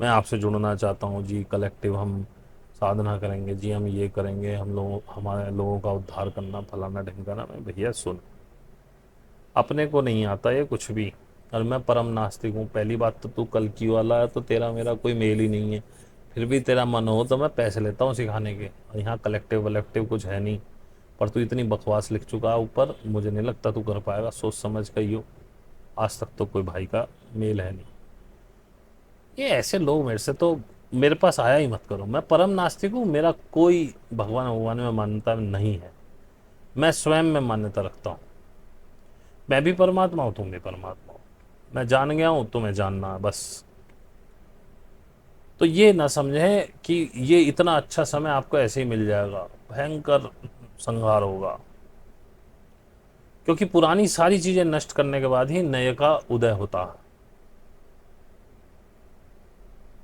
मैं आपसे जुड़ना चाहता हूँ जी, कलेक्टिव हम साधना करेंगे जी, हम ये करेंगे, हम लोगों हमारे लोगों का उद्धार करना, फलाना ढिमकाना। मैं भैया सुन, अपने को नहीं आता ये कुछ भी, और मैं परम नास्तिक हूँ। पहली बात तो तू कल की वाला है, तो तेरा मेरा कोई मेल ही नहीं है, फिर भी तेरा मन हो तो मैं पैसे लेता हूँ सिखाने के, और यहाँ कलेक्टिव वलेक्टिव कुछ है नहीं। पर तू इतनी बकवास लिख चुका है ऊपर, मुझे नहीं लगता तू कर पाएगा, सोच समझ कर ही हो, आज तक तो कोई भाई का मेल है नहीं। ये ऐसे लोग मेरे से तो, मेरे पास आया ही मत करो। मैं परम नास्तिक हूँ, मेरा कोई भगवान में मान्यता नहीं है, मैं स्वयं में मान्यता रखता हूँ। मैं भी परमात्मा हूँ, तुम भी परमात्मा हो, मैं जान गया हूँ, तुम्हें जानना है बस। तो ये ना समझे कि ये इतना अच्छा समय आपको ऐसे ही मिल जाएगा, भयंकर संहार होगा, क्योंकि पुरानी सारी चीजें नष्ट करने के बाद ही नए का उदय होता है।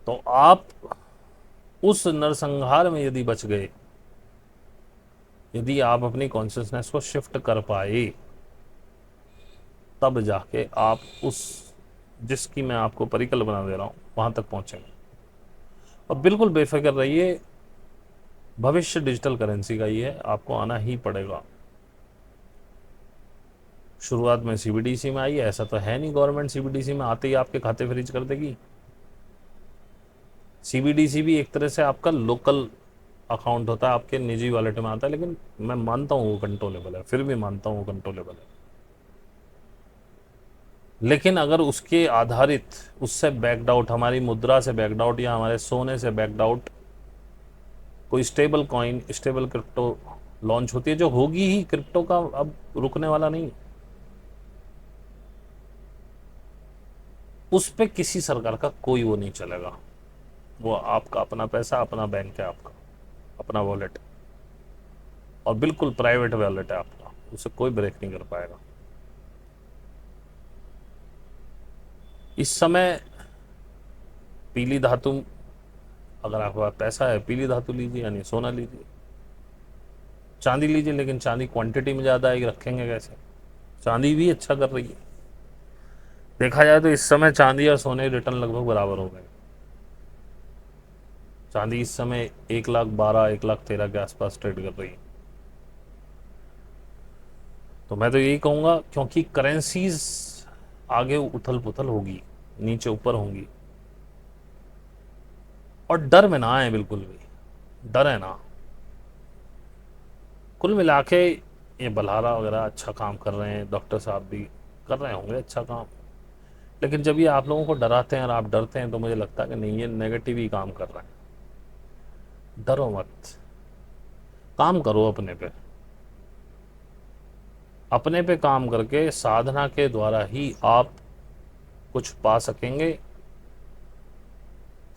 तो आप उस नरसंहार में यदि बच गए, यदि आप अपनी कॉन्शियसनेस को शिफ्ट कर पाए, तब जाके आप उस, जिसकी मैं आपको परिकल्पना दे रहा हूं, वहां तक पहुंचेंगे। और बिल्कुल बेफिक्र रहिए, भविष्य डिजिटल करेंसी का ही है, आपको आना ही पड़ेगा। शुरुआत में सीबीडीसी में आई है, ऐसा तो है नहीं गवर्नमेंट सीबीडीसी में आते ही आपके खाते फ्रीज कर देगी। सीबीडीसी भी एक तरह से आपका लोकल अकाउंट होता है आपके निजी वॉलेट में आता है, लेकिन मैं मानता हूँ वो कंट्रोलेबल है, फिर भी मानता हूँ वो कंट्रोलेबल है। लेकिन अगर उसके आधारित, उससे बैकड आउट, हमारी मुद्रा से बैकड आउट या हमारे सोने से बैकड आउट कोई stable coin, stable crypto launch होती है, जो होगी ही, क्रिप्टो का अब रुकने वाला नहीं, उस पे किसी सरकार का कोई वो नहीं चलेगा। वो आपका अपना पैसा, अपना बैंक है आपका, अपना वॉलेट, और बिल्कुल प्राइवेट वॉलेट है आपका, उसे कोई ब्रेक नहीं कर पाएगा। इस समय पीली धातु, अगर आपके पास पैसा है, पीली धातु लीजिए, यानी सोना लीजिए, चांदी लीजिए, लेकिन चांदी क्वांटिटी में ज़्यादा है, रखेंगे कैसे? चांदी भी अच्छा कर रही है, देखा जाए तो इस समय चांदी और सोने रिटर्न लगभग बराबर हो गए। चांदी इस समय 1,12,000 1,13,000 के आसपास ट्रेड कर रही है। तो मैं तो यही कहूँगा, क्योंकि करेंसीज आगे उथल पुथल होगी, नीचे ऊपर होंगी, और डर में ना आए बिल्कुल भी, डर है ना। कुल मिला के ये बलहारा वगैरह अच्छा काम कर रहे हैं, डॉक्टर साहब भी कर रहे होंगे अच्छा काम, लेकिन जब ये आप लोगों को डराते हैं और आप डरते हैं, तो मुझे लगता है कि नहीं, ये नेगेटिव ही काम कर रहे हैं। डरो मत, काम करो अपने पे, अपने पे काम करके साधना के द्वारा ही आप कुछ पा सकेंगे।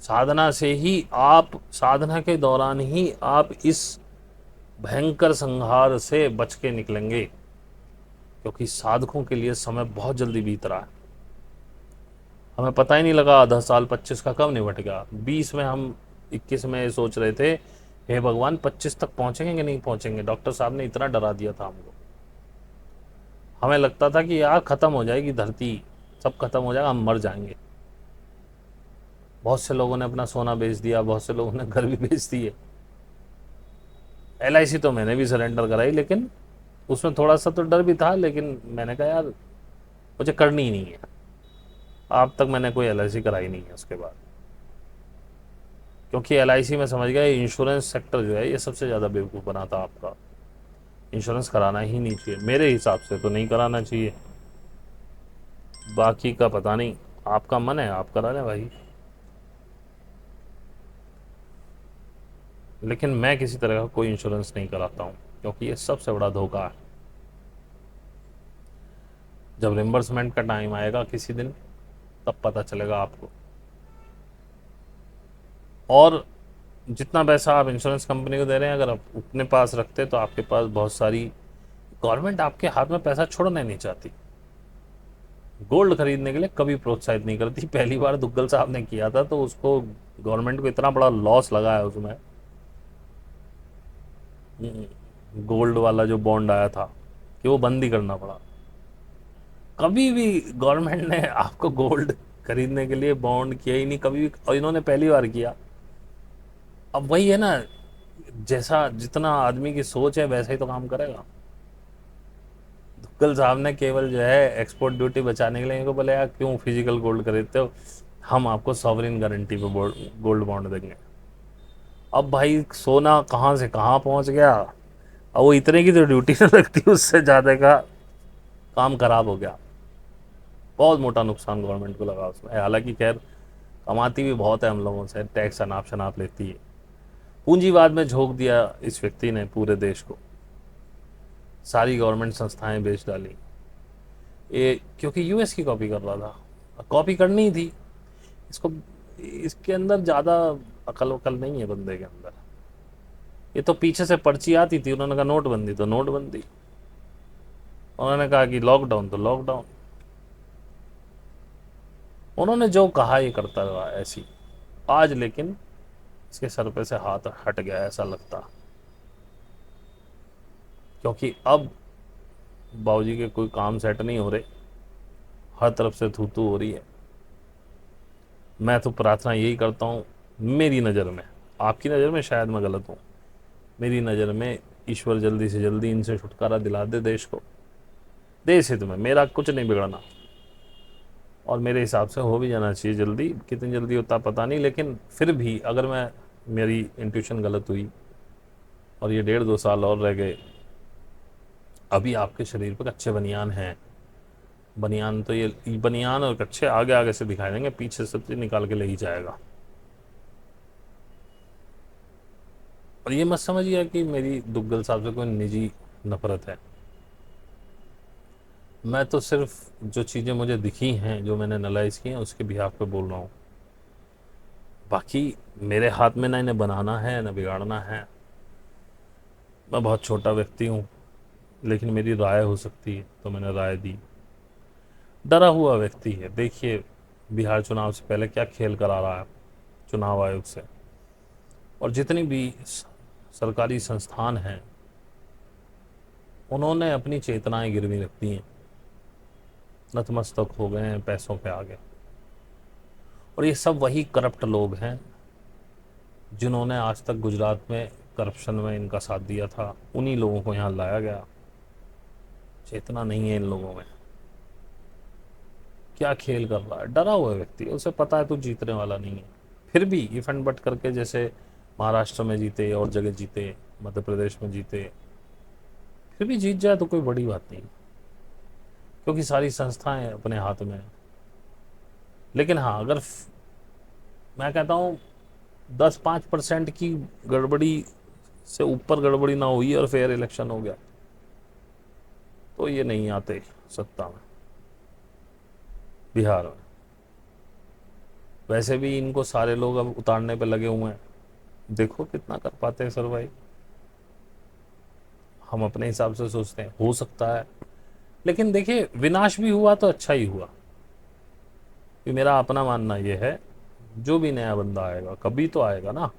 साधना से ही आप, साधना के दौरान ही आप इस भयंकर संहार से बच के निकलेंगे, क्योंकि साधकों के लिए समय बहुत जल्दी बीत रहा है। हमें पता ही नहीं लगा आधा साल 25 का कब निपट गया। 20 में हम 21 में सोच रहे थे, हे भगवान 25 तक पहुंचेंगे कि नहीं पहुंचेंगे। डॉक्टर साहब ने इतना डरा दिया था हमको, हमें लगता था कि यार खत्म हो जाएगी धरती, सब खत्म हो जाएगा, हम मर जाएंगे। बहुत से लोगों ने अपना सोना बेच दिया, बहुत से लोगों ने घर भी बेच दिए। LIC तो मैंने भी सरेंडर कराई, लेकिन उसमें थोड़ा सा तो डर भी था, लेकिन मैंने कहा यार मुझे करनी ही नहीं है। अब तक मैंने कोई LIC कराई नहीं है उसके बाद, क्योंकि LIC में समझ गया इंश्योरेंस सेक्टर जो है ये सबसे ज़्यादा बेवकूफ़ बनाता आपका। इंश्योरेंस कराना ही नहीं चाहिए, मेरे हिसाब से तो नहीं कराना चाहिए। बाकी का पता नहीं, आपका मन है आप करा लें भाई, लेकिन मैं किसी तरह का कोई इंश्योरेंस नहीं कराता हूँ, क्योंकि ये सबसे बड़ा धोखा है। जब रिम्बर्समेंट का टाइम आएगा किसी दिन, तब पता चलेगा आपको। और जितना पैसा आप इंश्योरेंस कंपनी को दे रहे हैं, अगर आप अपने पास रखते तो आपके पास बहुत सारी, गवर्नमेंट आपके हाथ में पैसा छोड़ना नहीं चाहती। गोल्ड खरीदने के लिए कभी प्रोत्साहित नहीं करती। पहली बार दुग्गल साहब ने किया था तो उसको, गवर्नमेंट को इतना बड़ा लॉस लगा है उसमें, गोल्ड वाला जो बॉन्ड आया था, कि वो बंद ही करना पड़ा। कभी भी गवर्नमेंट ने आपको गोल्ड खरीदने के लिए बॉन्ड किया ही नहीं कभी भी, और इन्होंने पहली बार किया। अब वही है ना, जैसा जितना आदमी की सोच है वैसा ही तो काम करेगा। दुग्गल साहब ने केवल जो है एक्सपोर्ट ड्यूटी बचाने के लिए इनको बोले यार क्यों फिजिकल गोल्ड खरीदते हो, हम आपको सॉवरिन गारंटी पे गोल्ड बॉन्ड देंगे। अब भाई सोना कहाँ से कहाँ पहुँच गया, अब वो इतने की तो ड्यूटी ना लगती, उससे ज़्यादा का काम खराब हो गया। बहुत मोटा नुकसान गवर्नमेंट को लगा उसमें। हालांकि खैर कमाती भी बहुत है हम लोगों से, टैक्स अनाप शनाप लेती है। पूंजीवाद में झोंक दिया इस व्यक्ति ने पूरे देश को, सारी गवर्नमेंट संस्थाएं बेच डाली, ये क्योंकि US की कॉपी कर रहा था, कॉपी करनी ही थी इसको। इसके अंदर ज़्यादा अकल वकल नहीं है बंदे के अंदर। ये तो पीछे से पर्ची आती थी, उन्होंने कहा नोटबंदी तो नोटबंदी, उन्होंने कहा कि लॉकडाउन तो लॉकडाउन, उन्होंने जो कहा ये करता रहा ऐसी। आज लेकिन इसके सर पे से हाथ हट गया ऐसा लगता, क्योंकि अब बाबूजी के कोई काम सेट नहीं हो रहे, हर तरफ से थू थू हो रही है। मैं तो प्रार्थना यही करता हूँ, मेरी नज़र में, आपकी नज़र में शायद मैं गलत हूँ, मेरी नज़र में ईश्वर जल्दी से जल्दी इनसे छुटकारा दिला दे देश को। देश हित में मेरा कुछ नहीं बिगड़ना, और मेरे हिसाब से हो भी जाना चाहिए जल्दी। कितनी जल्दी होता पता नहीं, लेकिन फिर भी अगर मैं, मेरी इंट्यूशन गलत हुई और ये 1.5-2 साल और रह गए, अभी आपके शरीर पर कच्चे बनियान हैं। बनियान तो ये बनियान और कच्चे आगे आगे से दिखाई देंगे, पीछे से तो निकाल के ले ही जाएगा। और ये मत समझिए कि मेरी दुग्गल साहब से कोई निजी नफरत है। मैं तो सिर्फ जो चीज़ें मुझे दिखी हैं, जो मैंने एनालाइज की हैं, उसके बिहाफ पे बोल रहा हूँ। बाकी मेरे हाथ में ना इन्हें बनाना है ना बिगाड़ना है। मैं बहुत छोटा व्यक्ति हूँ, लेकिन मेरी राय हो सकती है, तो मैंने राय दी। डरा हुआ व्यक्ति है। देखिए बिहार चुनाव से पहले क्या खेल करा रहा है चुनाव आयोग से, और जितनी भी सरकारी संस्थान हैं उन्होंने अपनी चेतनाएं गिरवी रख दी हैं, नतमस्तक हो गए हैं पैसों पे आगे। और ये सब वही करप्ट लोग हैं जिन्होंने आज तक गुजरात में करप्शन में इनका साथ दिया था, उन्हीं लोगों को यहाँ लाया गया। चेतना नहीं है इन लोगों में। क्या खेल कर रहा है, डरा हुआ व्यक्ति है, उसे पता है तू जीतने वाला नहीं है, फिर भी इफ एंड बट करके, जैसे महाराष्ट्र में जीते और जगह जीते, मध्य प्रदेश में जीते, फिर भी जीत जाए तो कोई बड़ी बात नहीं, क्योंकि सारी संस्थाएं अपने हाथ में है। लेकिन हाँ, अगर मैं कहता हूँ 10-5% की गड़बड़ी से ऊपर गड़बड़ी ना हुई और फेयर इलेक्शन हो गया, तो ये नहीं आते सत्ता में बिहार में। वैसे भी इनको सारे लोग अब उतारने पे लगे हुए हैं, देखो कितना कर पाते हैं सर्वाइव। हम अपने हिसाब से सोचते हैं हो सकता है, लेकिन देखिए विनाश भी हुआ तो अच्छा ही हुआ। कि मेरा अपना मानना यह है, जो भी नया बंदा आएगा कभी तो आएगा ना,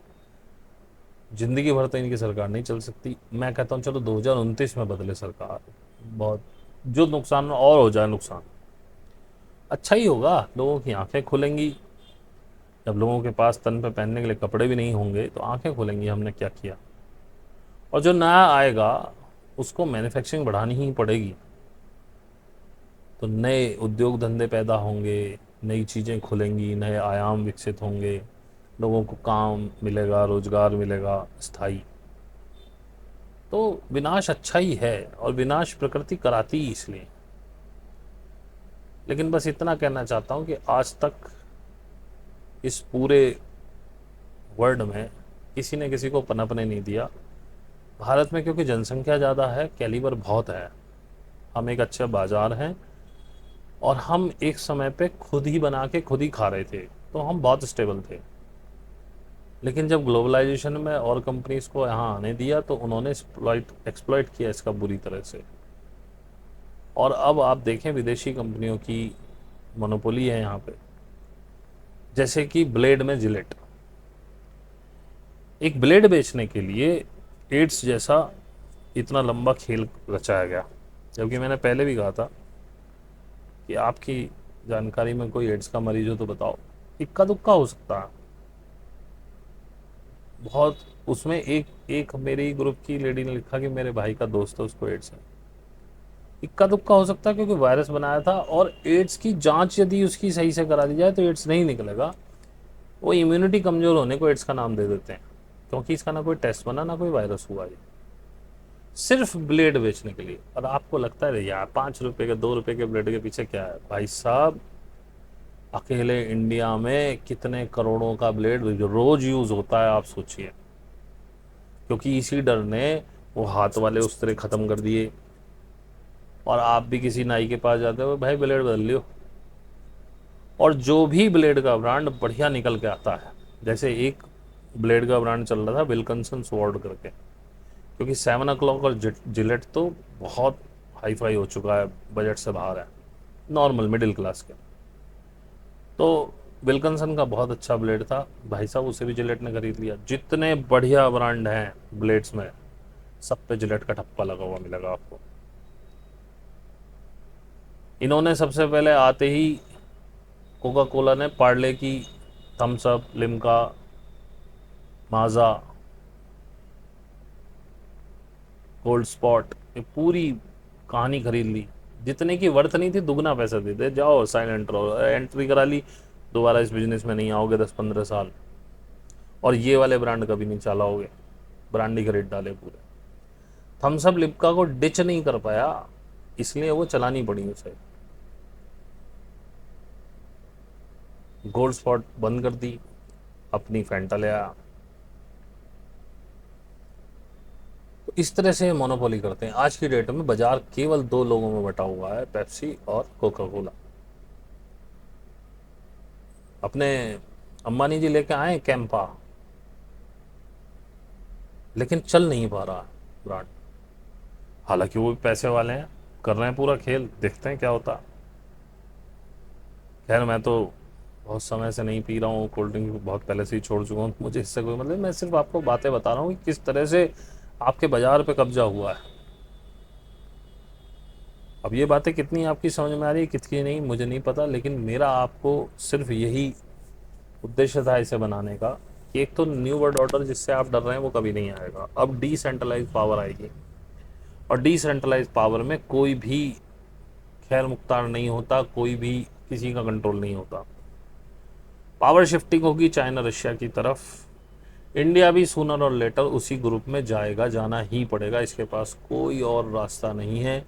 जिंदगी भर तो इनकी सरकार नहीं चल सकती। मैं कहता हूँ चलो 2029 में बदले सरकार, बहुत जो नुकसान और हो जाए नुकसान, अच्छा ही होगा। लोगों की आंखें खुलेंगी, जब लोगों के पास तन पे पहनने के लिए कपड़े भी नहीं होंगे तो आंखें खुलेंगी हमने क्या किया। और जो नया आएगा उसको मैन्युफैक्चरिंग बढ़ानी ही पड़ेगी, तो नए उद्योग धंधे पैदा होंगे, नई चीज़ें खुलेंगी, नए आयाम विकसित होंगे, लोगों को काम मिलेगा, रोजगार मिलेगा स्थायी। तो विनाश अच्छा ही है, और विनाश प्रकृति कराती ही इसलिए। लेकिन बस इतना कहना चाहता हूँ कि आज तक इस पूरे वर्ल्ड में किसी ने किसी को पनपने नहीं दिया। भारत में क्योंकि जनसंख्या ज़्यादा है, कैलिबर बहुत है, हम एक अच्छे बाजार हैं, और हम एक समय पे खुद ही बना के खुद ही खा रहे थे, तो हम बहुत स्टेबल थे। लेकिन जब ग्लोबलाइजेशन में और कंपनीज को यहाँ आने दिया तो उन्होंने एक्सप्लॉइट किया इसका बुरी तरह से। और अब आप देखें विदेशी कंपनियों की मोनोपोली है यहाँ पे, जैसे कि ब्लेड में जिलेट। एक ब्लेड बेचने के लिए एड्स जैसा इतना लंबा खेल रचाया गया, जबकि मैंने पहले भी कहा था कि आपकी जानकारी में कोई एड्स का मरीज हो तो बताओ। इक्का दुक्का हो सकता है बहुत। उसमें एक एक मेरी ग्रुप की लेडी ने लिखा कि मेरे भाई का दोस्त है, उसको एड्स है। इक्का दुक्का हो सकता है क्योंकि वायरस बनाया था, और एड्स की जांच यदि उसकी सही से करा दी जाए तो एड्स नहीं निकलेगा। वो इम्यूनिटी कमजोर होने को एड्स का नाम दे देते हैं, क्योंकि इसका ना कोई टेस्ट बना ना कोई वायरस हुआ, ये सिर्फ ब्लेड बेचने के लिए। और आपको लगता है यार 5 रुपए के 2 रुपए के ब्लेड के पीछे क्या है भाई साहब, अकेले इंडिया में कितने करोड़ों का ब्लेड जो रोज यूज होता है आप सोचिए। क्योंकि इसी डर ने वो हाथ वाले उस तरह खत्म कर दिए। और आप भी किसी नाई के पास जाते हो, भाई ब्लेड बदल लियो, और जो भी ब्लेड का ब्रांड बढ़िया निकल के आता है। जैसे एक ब्लेड का ब्रांड चल रहा था विल्किंसन स्वॉर्ड करके, क्योंकि 7 o'clock और जिलेट तो बहुत हाई फाई हो चुका है, बजट से बाहर है, नॉर्मल मिडिल क्लास के। तो विल्किंसन का बहुत अच्छा ब्लेड था भाई साहब, उसे भी जिलेट ने खरीद लिया। जितने बढ़िया ब्रांड हैं ब्लेड्स में, सब पे जिलेट का ठप्पा लगा हुआ मिलेगा आपको। इन्होंने सबसे पहले आते ही कोका कोला ने पार्ले की, थम्स अप, लिम्का, माजा, गोल्ड स्पॉट, ये पूरी कहानी खरीद ली। जितने की वर्थ नहीं थी दुगना पैसा दे दे, जाओ साइलेंट रहो, एंट्री करा ली, दोबारा इस बिजनेस में नहीं आओगे 10-15 साल, और ये वाले ब्रांड कभी नहीं चलाओगे। ब्रांडी खरीद डाले पूरे। थम्स अप लिप्का को डिच नहीं कर पाया, इसलिए वो चलानी पड़ी उसे। गोल्ड स्पॉट बंद कर दी, अपनी फैंटा ले आया। तो इस तरह से मोनोपोली करते हैं। आज की डेट में बाजार केवल दो लोगों में बटा हुआ है, पेप्सी और कोका कोला। अपने अंबानी जी लेके आए कैंपा, लेकिन चल नहीं पा रहा ब्रांड। हालांकि वो भी पैसे वाले हैं, कर रहे हैं पूरा खेल, देखते हैं क्या होता। खैर मैं तो बहुत समय से नहीं पी रहा हूँ कोल्ड ड्रिंक, बहुत पहले से ही छोड़ चुका हूँ, मुझे इससे कोई मतलब। मैं सिर्फ आपको बातें बता रहा हूँ कि किस तरह से आपके बाजार पे कब्जा हुआ है। अब ये बातें कितनी आपकी समझ में आ रही है कितनी नहीं मुझे नहीं पता, लेकिन मेरा आपको सिर्फ यही उद्देश्य था इसे बनाने का कि एक तो न्यू वर्ल्ड ऑर्डर जिससे आप डर रहे हैं वो कभी नहीं आएगा। अब डिसेंट्रलाइज पावर आएगी, और डिसेंट्रलाइज पावर में कोई भी खैर मुख्तार नहीं होता, कोई भी किसी का कंट्रोल नहीं होता। पावर शिफ्टिंग होगी चाइना रशिया की तरफ। इंडिया भी सूनर और लेटर उसी ग्रुप में जाएगा, जाना ही पड़ेगा, इसके पास कोई और रास्ता नहीं है।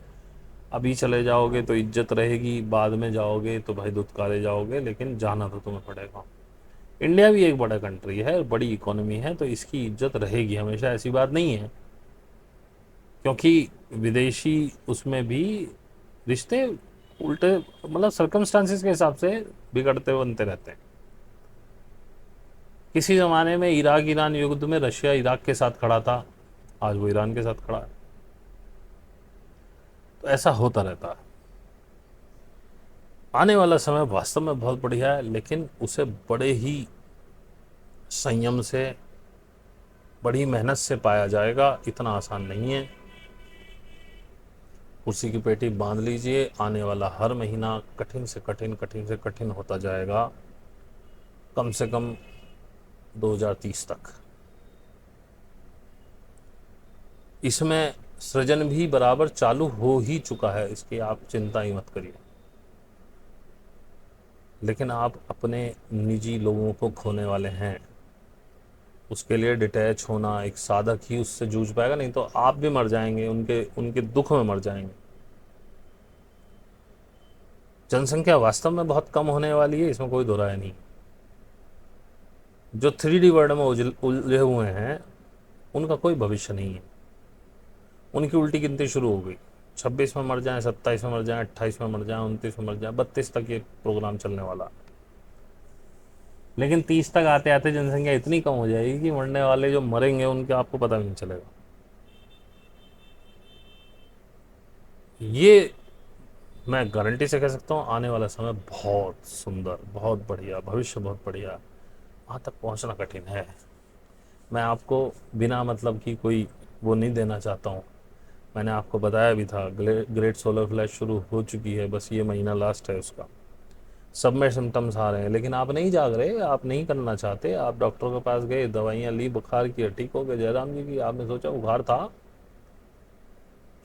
अभी चले जाओगे तो इज्जत रहेगी, बाद में जाओगे तो भाई दुत्कारे जाओगे, लेकिन जाना तो तुम्हें पड़ेगा। इंडिया भी एक बड़ा कंट्री है, बड़ी इकोनॉमी है, तो इसकी इज्जत रहेगी हमेशा, ऐसी बात नहीं है। क्योंकि विदेशी उसमें भी रिश्ते उल्टे मतलब सर्कमस्टांसिस के हिसाब से बिगड़ते बनते रहते हैं। किसी ज़माने में इराक ईरान युद्ध में रशिया इराक के साथ खड़ा था, आज वो ईरान के साथ खड़ा है। तो ऐसा होता रहता है। आने वाला समय वास्तव में बहुत बढ़िया है, लेकिन उसे बड़े ही संयम से, बड़ी मेहनत से पाया जाएगा, इतना आसान नहीं है। कुर्सी की पेटी बांध लीजिए, आने वाला हर महीना कठिन से कठिन, कठिन से कठिन होता जाएगा, कम से कम 2030 तक। इसमें सृजन भी बराबर चालू हो ही चुका है, इसकी आप चिंता ही मत करिए। लेकिन आप अपने निजी लोगों को खोने वाले हैं, उसके लिए डिटैच होना एक साधक ही उससे जूझ पाएगा, नहीं तो आप भी मर जाएंगे, उनके उनके दुख में मर जाएंगे। जनसंख्या वास्तव में बहुत कम होने वाली है, इसमें कोई दो राय नहीं। जो 3D वर्ल्ड में उलझे हुए हैं उनका कोई भविष्य नहीं है। उनकी उल्टी गिनती शुरू हो गई, 26 में मर जाएं, 27 में मर जाएं, 28 में मर जाएं, 29 में मर जाएं, 32 तक ये प्रोग्राम चलने वाला। लेकिन 30 तक आते आते जनसंख्या इतनी कम हो जाएगी कि मरने वाले जो मरेंगे उनके आपको पता भी नहीं चलेगा। ये मैं गारंटी से कह सकता हूँ, आने वाला समय बहुत सुंदर, बहुत बढ़िया, भविष्य बहुत बढ़िया। वहाँ तक पहुँचना कठिन है। मैं आपको बिना मतलब की कोई वो नहीं देना चाहता हूँ। मैंने आपको बताया भी था, ग्रेट सोलर फ्लैश शुरू हो चुकी है, बस ये महीना लास्ट है उसका। सब में सिम्टम्स आ रहे हैं, लेकिन आप नहीं जाग रहे, आप नहीं करना चाहते। आप डॉक्टर के पास गए, दवाइयाँ ली, बुखार की, ठीक हो गए। जयराम जी की आपने सोचा बुखार था,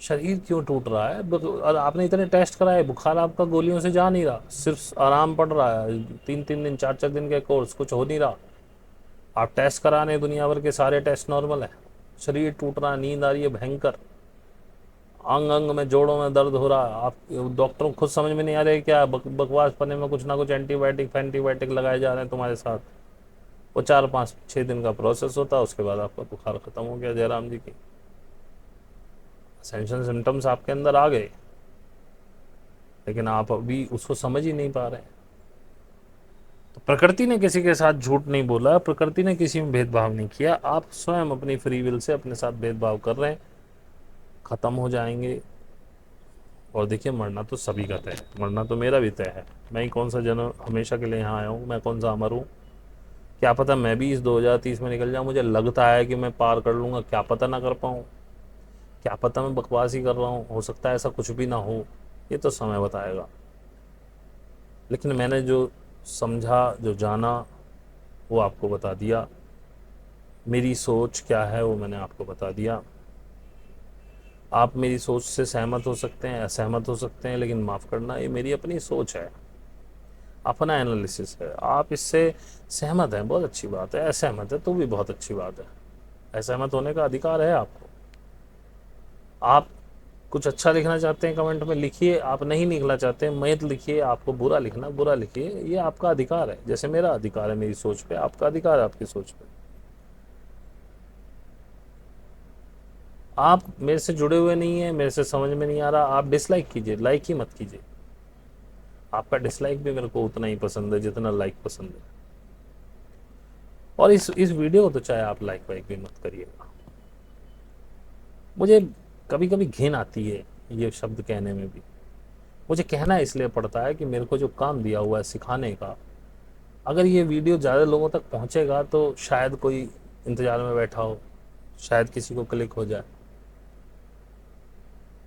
शरीर क्यों टूट रहा है? और आपने इतने टेस्ट कराए, बुखार आपका गोलियों से जा नहीं रहा, सिर्फ आराम पड़ रहा है। 3-3 दिन 4-4 दिन के कोर्स, कुछ हो नहीं रहा। आप टेस्ट कराने, दुनिया भर के सारे टेस्ट नॉर्मल है, शरीर टूट रहा है, नींद आ रही है भयंकर, अंग अंग में, जोड़ों में दर्द हो रहा है। आप डॉक्टरों को खुद समझ में नहीं आ रहे क्या बकवास पने में कुछ ना कुछ एंटीबायोटिक लगाए जा रहे हैं तुम्हारे साथ। वो 4-5-6 दिन का प्रोसेस होता है, उसके बाद आपका बुखार खत्म हो गया। जयराम जी की असेंशन सिम्टम्स आपके अंदर आ गए, लेकिन आप अभी उसको समझ ही नहीं पा रहे। तो प्रकृति ने किसी के साथ झूठ नहीं बोला, प्रकृति ने किसी में भेदभाव नहीं किया। आप स्वयं अपनी फ्री विल से अपने साथ भेदभाव कर रहे हैं, खत्म हो जाएंगे। और देखिए, मरना तो सभी का तय है, मरना तो मेरा भी तय है। मैं ही कौन सा जन्म हमेशा के लिए यहाँ आया हूँ, मैं कौन सा अमर हूँ? क्या पता मैं भी इस 2030 में निकल जाऊँ। मुझे लगता है कि मैं पार कर लूँगा, क्या पता ना कर पाऊँ, क्या पता मैं बकवास ही कर रहा हूँ, हो सकता है ऐसा कुछ भी ना हो, ये तो समय बताएगा। लेकिन मैंने जो समझा, जो जाना, वो आपको बता दिया। मेरी सोच क्या है वो मैंने आपको बता दिया। आप मेरी सोच से सहमत हो सकते हैं, असहमत हो सकते हैं, लेकिन माफ़ करना, ये मेरी अपनी सोच है, अपना एनालिसिस है। आप इससे सहमत हैं, बहुत अच्छी बात है, असहमत है तो भी बहुत अच्छी बात है। असहमत होने का अधिकार है आपको। आप कुछ अच्छा लिखना चाहते हैं कमेंट में लिखिए, आप नहीं लिखना चाहते हैं मत लिखिए, आपको बुरा लिखना बुरा लिखिए, ये आपका अधिकार है। जैसे मेरा अधिकार है मेरी सोच पे, आपका अधिकार है आपकी सोच पे। आप मेरे से जुड़े हुए नहीं हैं, मेरे से समझ में नहीं आ रहा, आप डिसलाइक कीजिए, लाइक ही मत कीजिए। आपका डिसलाइक भी मेरे को उतना ही पसंद है जितना लाइक पसंद है। और इस वीडियो को तो चाहे आप लाइक वाइक भी मत करिएगा। मुझे कभी कभी घिन आती है ये शब्द कहने में भी। मुझे कहना इसलिए पड़ता है कि मेरे को जो काम दिया हुआ है सिखाने का, अगर ये वीडियो ज़्यादा लोगों तक पहुंचेगा तो शायद कोई इंतज़ार में बैठा हो, शायद किसी को क्लिक हो जाए।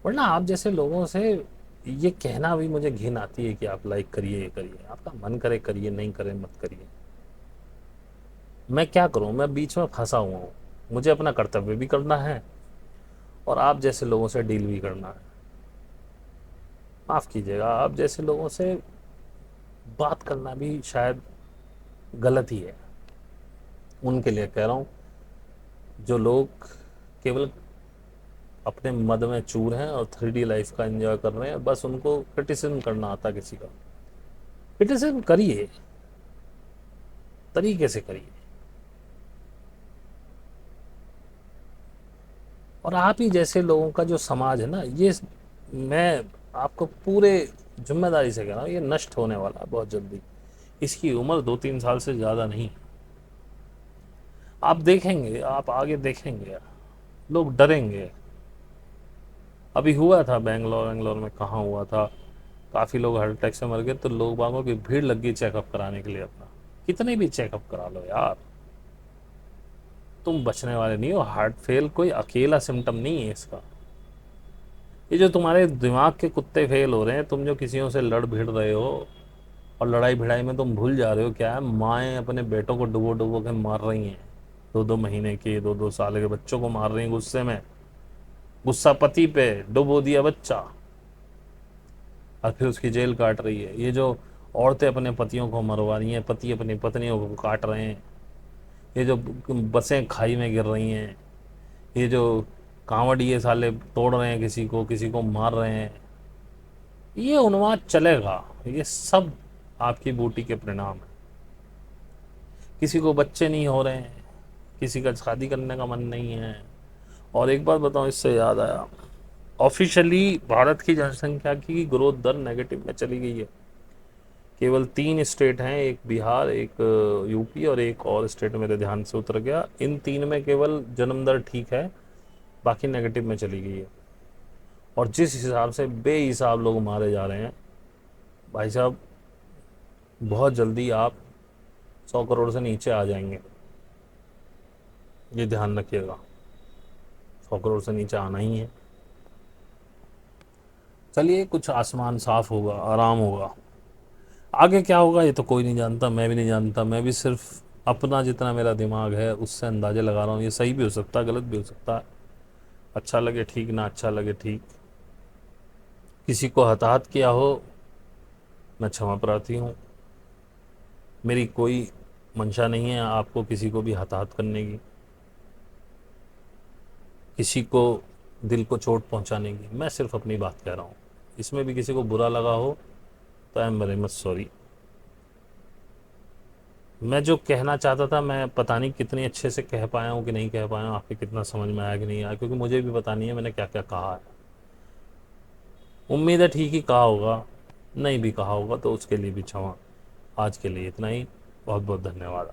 वरना आप जैसे लोगों से ये कहना भी मुझे घिन आती है कि आप लाइक करिए, ये करिए। आपका मन करे करिए, नहीं करे मत करिए। मैं क्या करूं, मैं बीच में फंसा हुआ हूं। मुझे अपना कर्तव्य भी करना है और आप जैसे लोगों से डील भी करना है। माफ़ कीजिएगा, आप जैसे लोगों से बात करना भी शायद गलत ही है। उनके लिए कह रहा हूँ जो लोग केवल अपने मद में चूर हैं और 3D लाइफ का एंजॉय कर रहे हैं, बस उनको क्रिटिसिज्म करना आता किसी का। क्रिटिसिज्म करिए, तरीके से करिए। और आप ही जैसे लोगों का जो समाज है ना, ये मैं आपको पूरे जिम्मेदारी से कह रहा हूँ, ये नष्ट होने वाला है बहुत जल्दी। इसकी उम्र 2-3 साल से ज़्यादा नहीं। आप देखेंगे, आप आगे देखेंगे, लोग डरेंगे। अभी हुआ था बेंगलोर, बेंगलोर में कहाँ हुआ था, काफ़ी लोग हार्ट अटैक से मर गए, तो लोग बागों की भीड़ लग गई चेकअप कराने के लिए अपना। कितने भी चेकअप करा लो यार, तुम बचने वाले नहीं हो। हार्ट फेल कोई अकेला सिम्टम नहीं है इसका। ये जो तुम्हारे दिमाग के कुत्ते फेल हो रहे हैं, तुम जो किसियों से लड़ भिड़ रहे हो, और लड़ाई भिड़ाई में तुम भूल जा रहे हो क्या है, माएँ अपने बेटों को डुबो डुबो के मार रही हैं। 2-2 महीने के, 2-2 साल के बच्चों को मार रही हैं गुस्से में। गुस्सा पति पे, डुबो दिया बच्चा, और फिर उसकी जेल काट रही है। ये जो औरतें अपने पतियों को मरवा रही हैं, पति अपनी पत्नियों को काट रहे हैं, ये जो बसें खाई में गिर रही हैं, ये जो कांवड़िए साले तोड़ रहे हैं, किसी को मार रहे हैं, ये उन्माद चलेगा। ये सब आपकी बूटी के परिणाम है। किसी को बच्चे नहीं हो रहे हैं, किसी का शादी करने का मन नहीं है। और एक बात बताऊं, इससे याद आया, ऑफिशियली भारत की जनसंख्या की ग्रोथ दर नेगेटिव में चली गई है। केवल 3 स्टेट हैं, एक बिहार, एक यूपी और एक और स्टेट मेरे ध्यान से उतर गया। इन 3 में केवल जन्म दर ठीक है, बाकी नेगेटिव में चली गई है। और जिस हिसाब से बेहिसाब लोग मारे जा रहे हैं भाई साहब, बहुत जल्दी आप 100 करोड़ से नीचे आ जाएंगे, ये ध्यान रखिएगा। 100 करोड़ से नीचे आना ही है। चलिए, कुछ आसमान साफ होगा, आराम होगा। आगे क्या होगा ये तो कोई नहीं जानता, मैं भी नहीं जानता। मैं भी सिर्फ अपना जितना मेरा दिमाग है उससे अंदाजे लगा रहा हूँ। ये सही भी हो सकता है, गलत भी हो सकता है, अच्छा लगे ठीक, ना अच्छा लगे ठीक। किसी को हताहत किया हो, मैं क्षमा प्रार्थी हूँ। मेरी कोई मंशा नहीं है आपको किसी को भी हताहत करने की, किसी को दिल को चोट पहुँचाने की। मैं सिर्फ अपनी बात कह रहा हूँ। इसमें भी किसी को बुरा लगा हो तो I am very much sorry. मैं जो कहना चाहता था, मैं पता नहीं कितनी अच्छे से कह पाया हूँ कि नहीं कह पाया हूँ, आपके कितना समझ में आया कि नहीं आया, क्योंकि मुझे भी पता नहीं है मैंने क्या क्या कहा है। उम्मीद है ठीक ही कहा होगा, नहीं भी कहा होगा तो उसके लिए भी क्षमा। आज के लिए इतना ही। बहुत बहुत धन्यवाद।